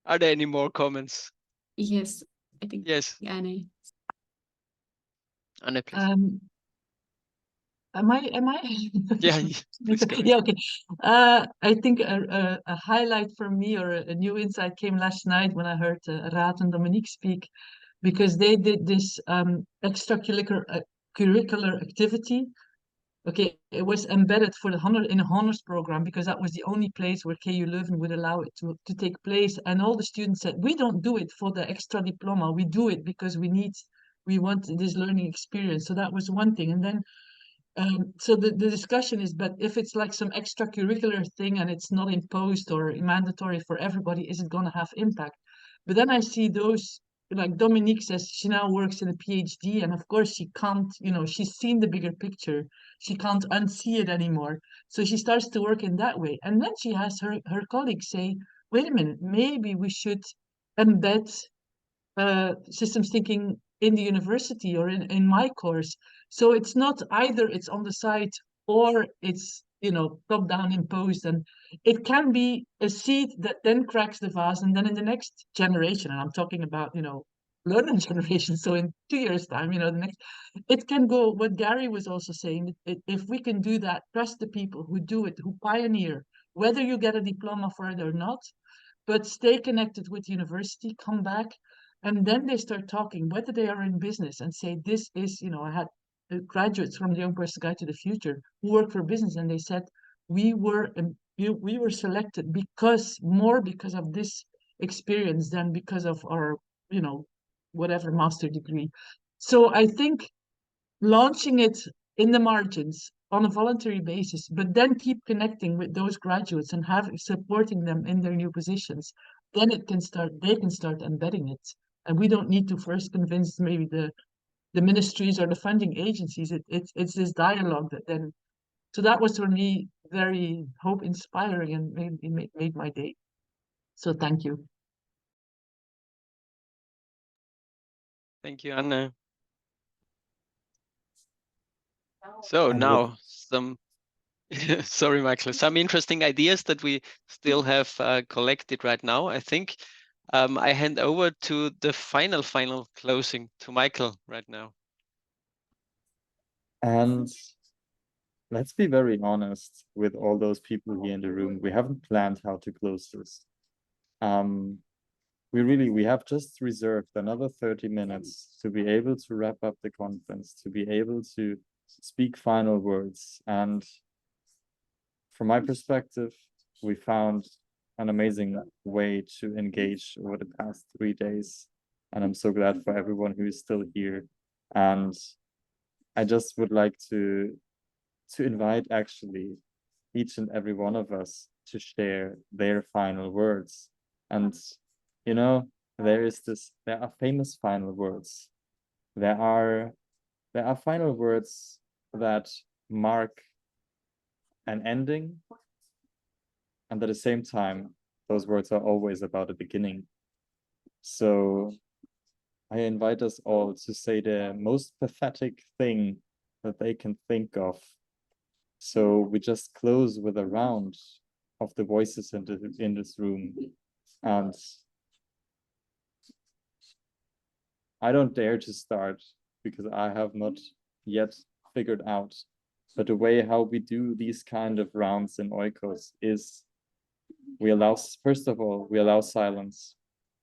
Are there any more comments? Yes, I think. Yes. Anne. Anne, please. Am I? Yeah, please go ahead. Yeah, okay. I think a highlight for me, or a new insight, came last night when I heard Raad and Dominique speak, because they did this curricular activity. Okay, it was embedded for in a honors program, because that was the only place where KU Leuven would allow it to take place. And all the students said, we don't do it for the extra diploma. We do it because we want this learning experience. So that was one thing. And then so the discussion is, but if it's like some extracurricular thing and it's not imposed or mandatory for everybody, is it going to have impact? But then I see those, like Dominique says, she now works in a PhD, and of course she can't, she's seen the bigger picture. She can't unsee it anymore. So she starts to work in that way. And then she has her colleagues say, wait a minute, maybe we should embed systems thinking in the university or in my course. So it's not either it's on the side or it's, top down imposed. And it can be a seed that then cracks the vase. And then in the next generation, and I'm talking about, learning generation. So in 2 years' time, the next, it can go, what Garry was also saying, if we can do that, trust the people who do it, who pioneer, whether you get a diploma for it or not, but stay connected with the university, come back, and then they start talking, whether they are in business, and say, this is, I had graduates from the Young Person's Guide to the Future who work for business, and they said, we were selected because of this experience than because of our, whatever master degree. So I think launching it in the margins on a voluntary basis, but then keep connecting with those graduates and supporting them in their new positions, then they can start embedding it. And we don't need to first convince maybe the ministries or the funding agencies. It's this dialogue that then, so that was for me very hope inspiring and made my day. So thank you. Thank you, Anna. So now some, sorry, Michael, some interesting ideas that we still have collected right now. I think I hand over to the final closing to Michael right now. And let's be very honest with all those people here in the room. We haven't planned how to close this. We have just reserved another 30 minutes to be able to wrap up the conference, to be able to speak final words. And from my perspective, we found an amazing way to engage over the past 3 days. And I'm so glad for everyone who is still here. And I just would like to invite actually each and every one of us to share their final words. And there are famous final words. There are final words that mark an ending, and at the same time, those words are always about a beginning. So I invite us all to say the most pathetic thing that they can think of. So we just close with a round of the voices in this room. And I don't dare to start because I have not yet figured out. But the way how we do these kind of rounds in oikos is first of all, we allow silence,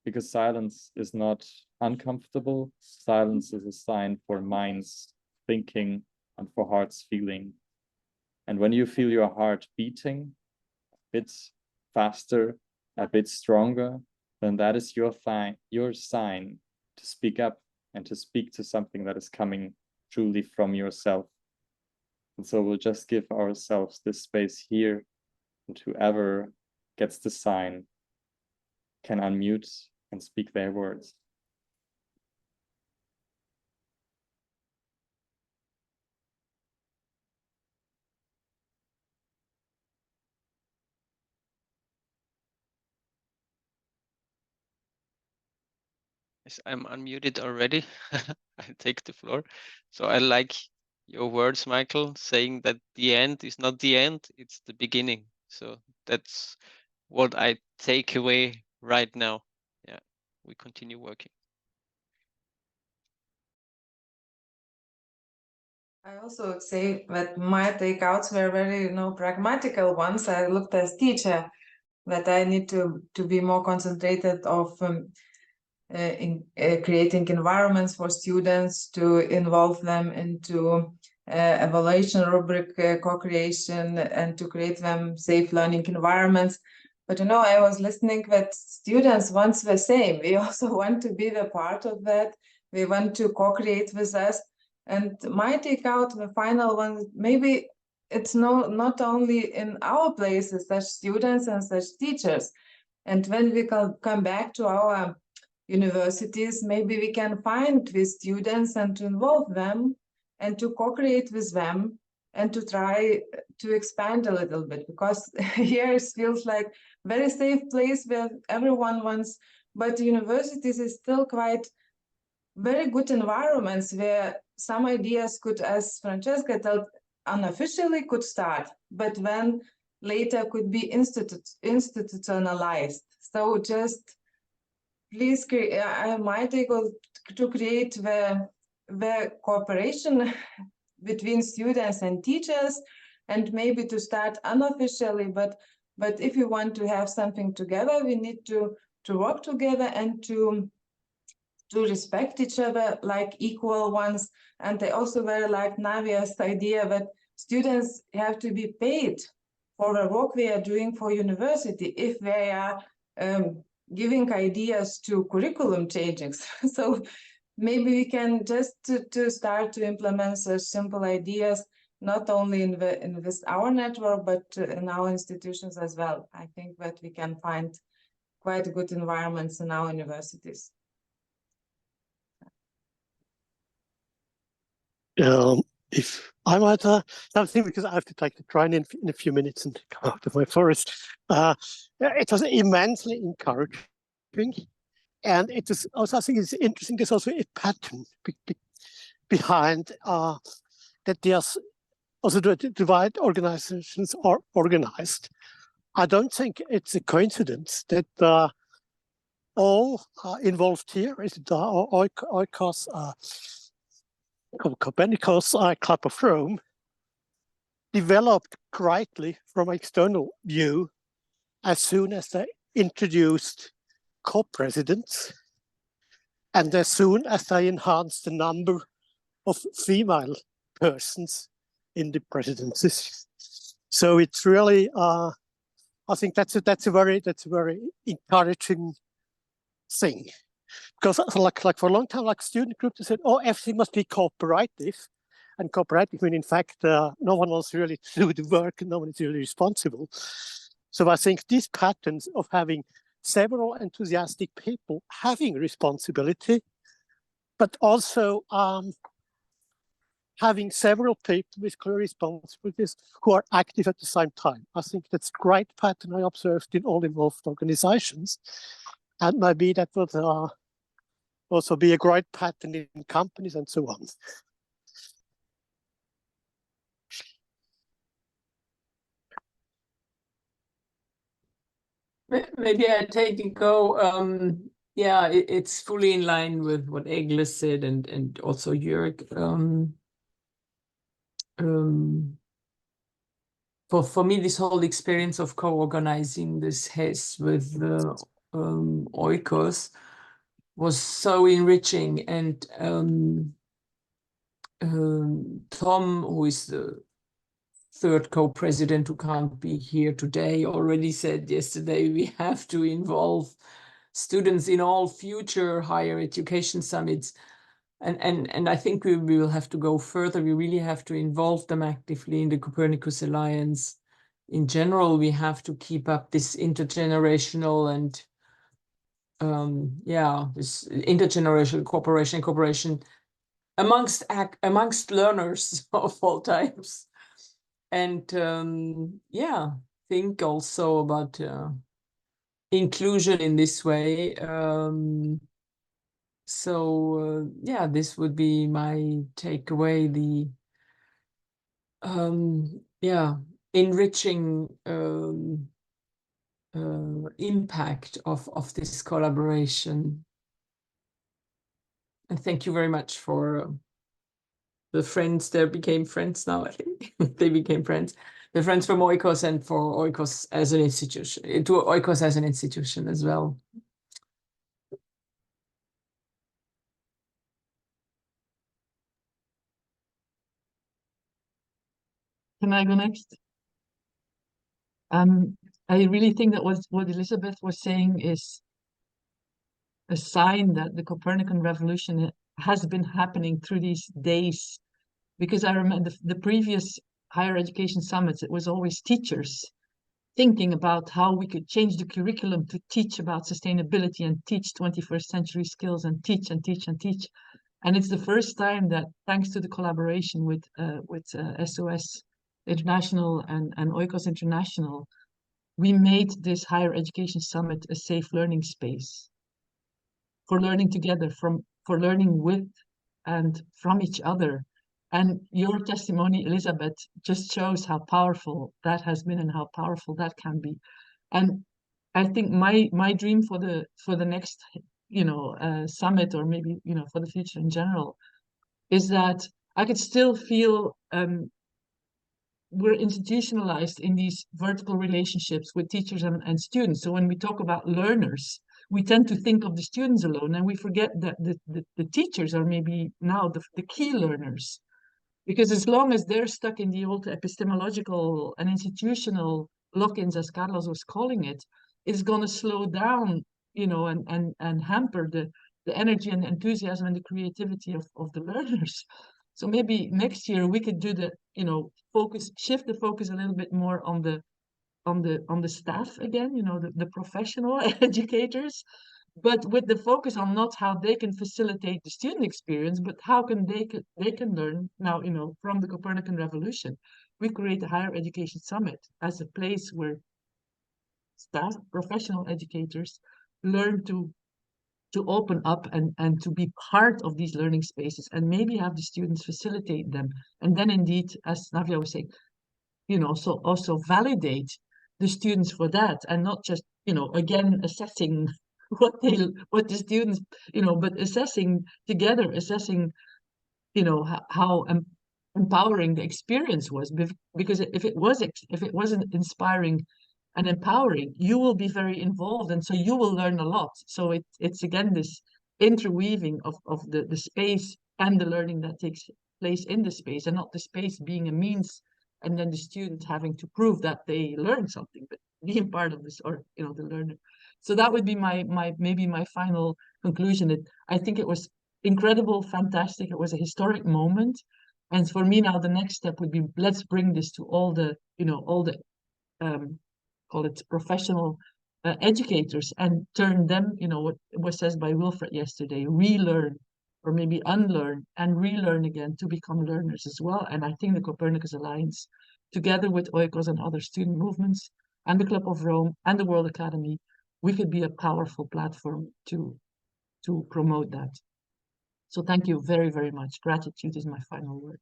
because silence is not uncomfortable. Silence is a sign for minds thinking and for hearts feeling. And when you feel your heart beating a bit faster, a bit stronger, then that is your sign to speak up and to speak to something that is coming truly from yourself. And so we'll just give ourselves this space here, and whoever gets the sign can unmute and speak their words. Yes, I'm unmuted already. I take the floor. So I like your words, Michael, saying that the end is not the end, it's the beginning. So that's what I take away right now. Yeah, we continue working. I also would say that my takeouts were very, pragmatical ones. I looked as teacher that I need to be more concentrated of in creating environments for students, to involve them into evaluation rubric co-creation, and to create them safe learning environments. But I was listening that students want the same. We also want to be the part of that. We want to co-create with us. And my takeout, the final one, maybe it's not only in our places, such students and such teachers. And when we come back to our universities, maybe we can find with students and to involve them and to co-create with them and to try to expand a little bit, because here it feels like very safe place where everyone wants, but universities is still quite very good environments where some ideas could, as Francesca told, unofficially could start, but then later could be institutionalized. So just please, my take was to create the cooperation between students and teachers, and maybe to start unofficially, but if you want to have something together, we need to work together and to respect each other like equal ones. And I also very like Navya's idea that students have to be paid for the work they are doing for university if they are giving ideas to curriculum changes. So maybe we can just to start to implement such simple ideas, not only in this our network, but in our institutions as well. I think that we can find quite good environments in our universities. If I might something, because I have to take the train in a few minutes and go out of my forest. It was immensely encouraging, and it is also, I think it's interesting. There's also a pattern behind that there's also the way organizations are organized. I don't think it's a coincidence that all involved here is the oikos. Copernicus Club of Rome developed greatly from external view as soon as they introduced co-presidents and as soon as they enhanced the number of female persons in the presidencies. So it's really, I think that's a very encouraging thing. Because like for a long time, like student groups, they said, oh, everything must be cooperative. And cooperative means, in fact, no one wants really to do the work and no one is really responsible. So I think these patterns of having several enthusiastic people having responsibility but also having several people with clear responsibilities who are active at the same time. I think that's a great pattern I observed in all involved organizations. And maybe that would also be a great pattern in companies and so on. Maybe I take a go. Yeah, it's fully in line with what Egle said and also Jörg. For me, this whole experience of co-organizing this HES with the oikos was so enriching. And Tom, who is the third co-president who can't be here today, already said yesterday we have to involve students in all future higher education summits. And I think we will have to go further. We really have to involve them actively in the Copernicus Alliance. In general, we have to keep up this intergenerational and this intergenerational cooperation amongst learners of all types. And think also about inclusion in this way. This would be my takeaway, the enriching impact of this collaboration. And thank you very much for the friends. They became friends now, I think. They became friends. The friends from Oikos and for Oikos as an institution, to Oikos as an institution as well. Can I go next? I really think that what Elisabeth was saying is a sign that the Copernican revolution has been happening through these days. Because I remember the previous higher education summits, it was always teachers thinking about how we could change the curriculum to teach about sustainability and teach 21st century skills and teach and teach and teach. And it's the first time that, thanks to the collaboration with SOS International and Oikos International, we made this higher education summit a safe learning space for learning together, for learning with and from each other. And your testimony, Elisabeth, just shows how powerful that has been and how powerful that can be. And I think my dream for the next summit, or maybe for the future in general, is that I could still feel we're institutionalized in these vertical relationships with teachers and students. So when we talk about learners, we tend to think of the students alone, and we forget that the teachers are maybe now the key learners. Because as long as they're stuck in the old epistemological and institutional lock-ins, as Carlos was calling it, it's going to slow down, and hamper the energy and enthusiasm and the creativity of the learners. So maybe next year we could do shift the focus a little bit more on the staff again, the professional educators, but with the focus on not how they can facilitate the student experience, but how they can learn now, from the Copernican revolution. We create a higher education summit as a place where staff, professional educators, learn to open up and to be part of these learning spaces, and maybe have the students facilitate them. And then indeed, as Navya was saying, so also validate the students for that, and not just, again, assessing what the students, but assessing together, how empowering the experience was. Because if it wasn't inspiring and empowering, you will be very involved, and so you will learn a lot. So it's again this interweaving of the space and the learning that takes place in the space, and not the space being a means and then the student having to prove that they learned something, but being part of this, or the learner. So that would be maybe my final conclusion. I think it was incredible, fantastic. It was a historic moment, and for me now the next step would be, let's bring this to all the call it professional educators, and turn them, what was said by Wilfred yesterday, relearn or maybe unlearn and relearn again to become learners as well. And I think the Copernicus Alliance, together with oikos and other student movements and the Club of Rome and the World Academy, we could be a powerful platform to promote that. So thank you very, very much. Gratitude is my final word.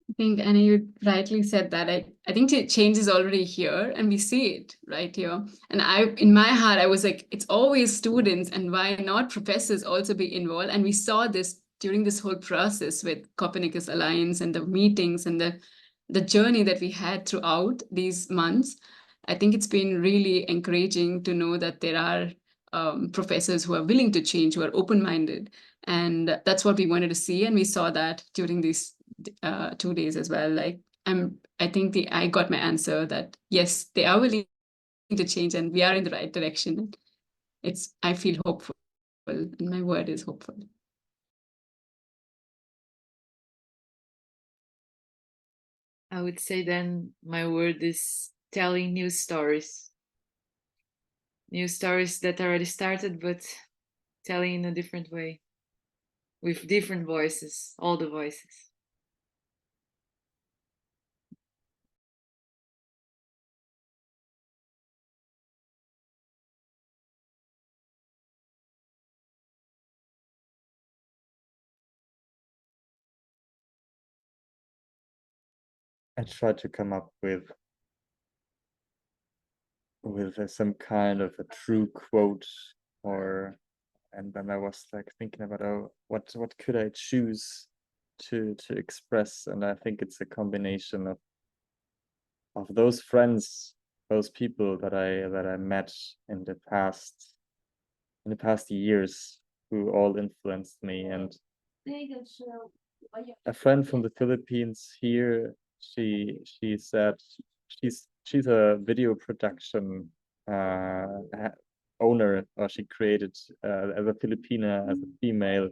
I think, Anna, you rightly said that. I think change is already here and we see it right here. And in my heart, I was like, it's always students, and why not professors also be involved? And we saw this during this whole process with Copernicus Alliance and the meetings and the journey that we had throughout these months. I think it's been really encouraging to know that there are professors who are willing to change, who are open-minded. And that's what we wanted to see. And we saw that during these 2 days as well. Like I think I got my answer that yes, they are willing to change and we are in the right direction. I feel hopeful, and my word is hopeful. I would say then my word is telling new stories. New stories that already started, but telling in a different way, with different voices, all the voices. I tried to come up with some kind of a true quote, and then I was like thinking about, oh, what could I choose to express? And I think it's a combination of those friends, those people that I met in the past years, who all influenced me. And a friend from the Philippines here, she said she's a video production owner, or she created as a Filipina, as a female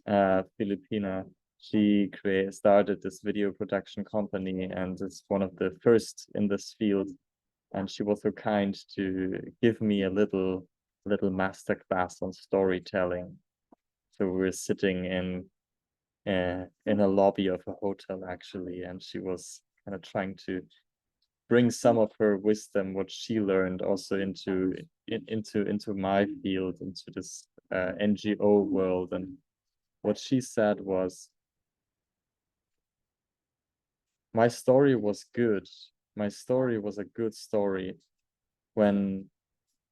Filipina. She started this video production company and is one of the first in this field. And she was so kind to give me a little masterclass on storytelling. So we were sitting in a lobby of a hotel actually, and she was kind of trying to bring some of her wisdom, what she learned, also into my field, into this NGO world. And what she said was, my story was good. My story was a good story when,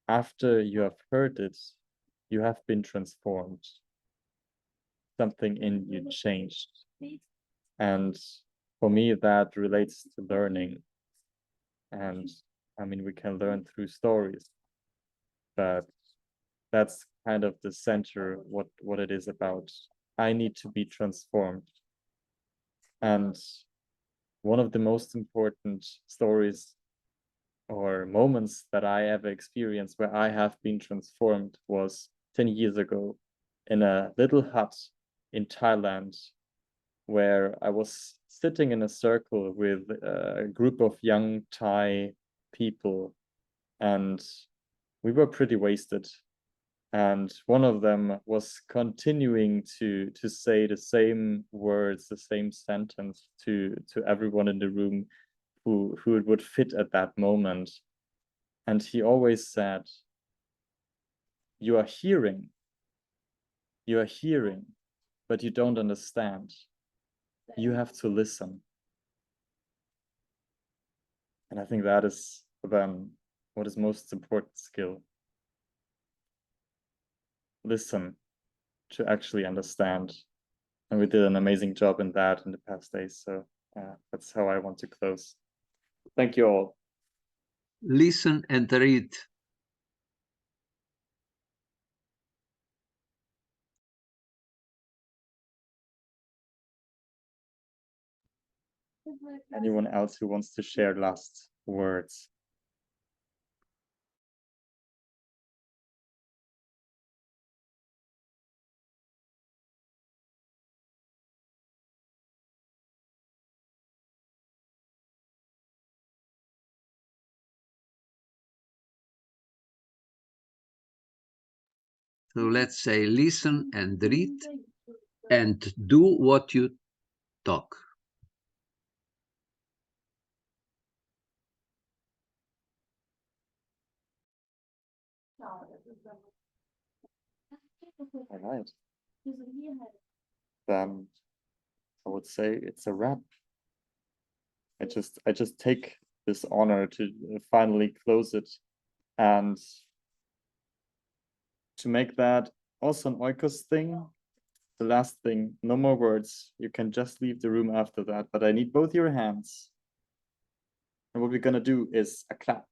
after you have heard it, you have been transformed. Something in you changed. And for me, that relates to learning. And I mean, we can learn through stories, but that's kind of the center, what it is about. I need to be transformed. And one of the most important stories or moments that I ever experienced where I have been transformed was 10 years ago in a little hut in Thailand, where I was sitting in a circle with a group of young Thai people, and we were pretty wasted. And one of them was continuing to say the same words, the same sentence to everyone in the room who it would fit at that moment. And he always said, you are hearing, but you don't understand. You have to listen. And I think that is then what is most important skill. Listen to actually understand. And we did an amazing job in that in the past days. So that's how I want to close. Thank you all. Listen and read. Anyone else who wants to share last words? So let's say listen and read and do what you talk. All right. Then I would say it's a wrap. I just take this honor to finally close it, and to make that also an oikos thing. The last thing, no more words. You can just leave the room after that, but I need both your hands. And what we're gonna do is a clap.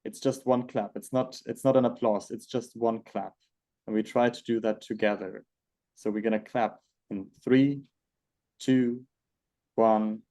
It's just one clap. It's not an applause. It's just one clap. And we try to do that together. So we're gonna clap in 3, 2, 1.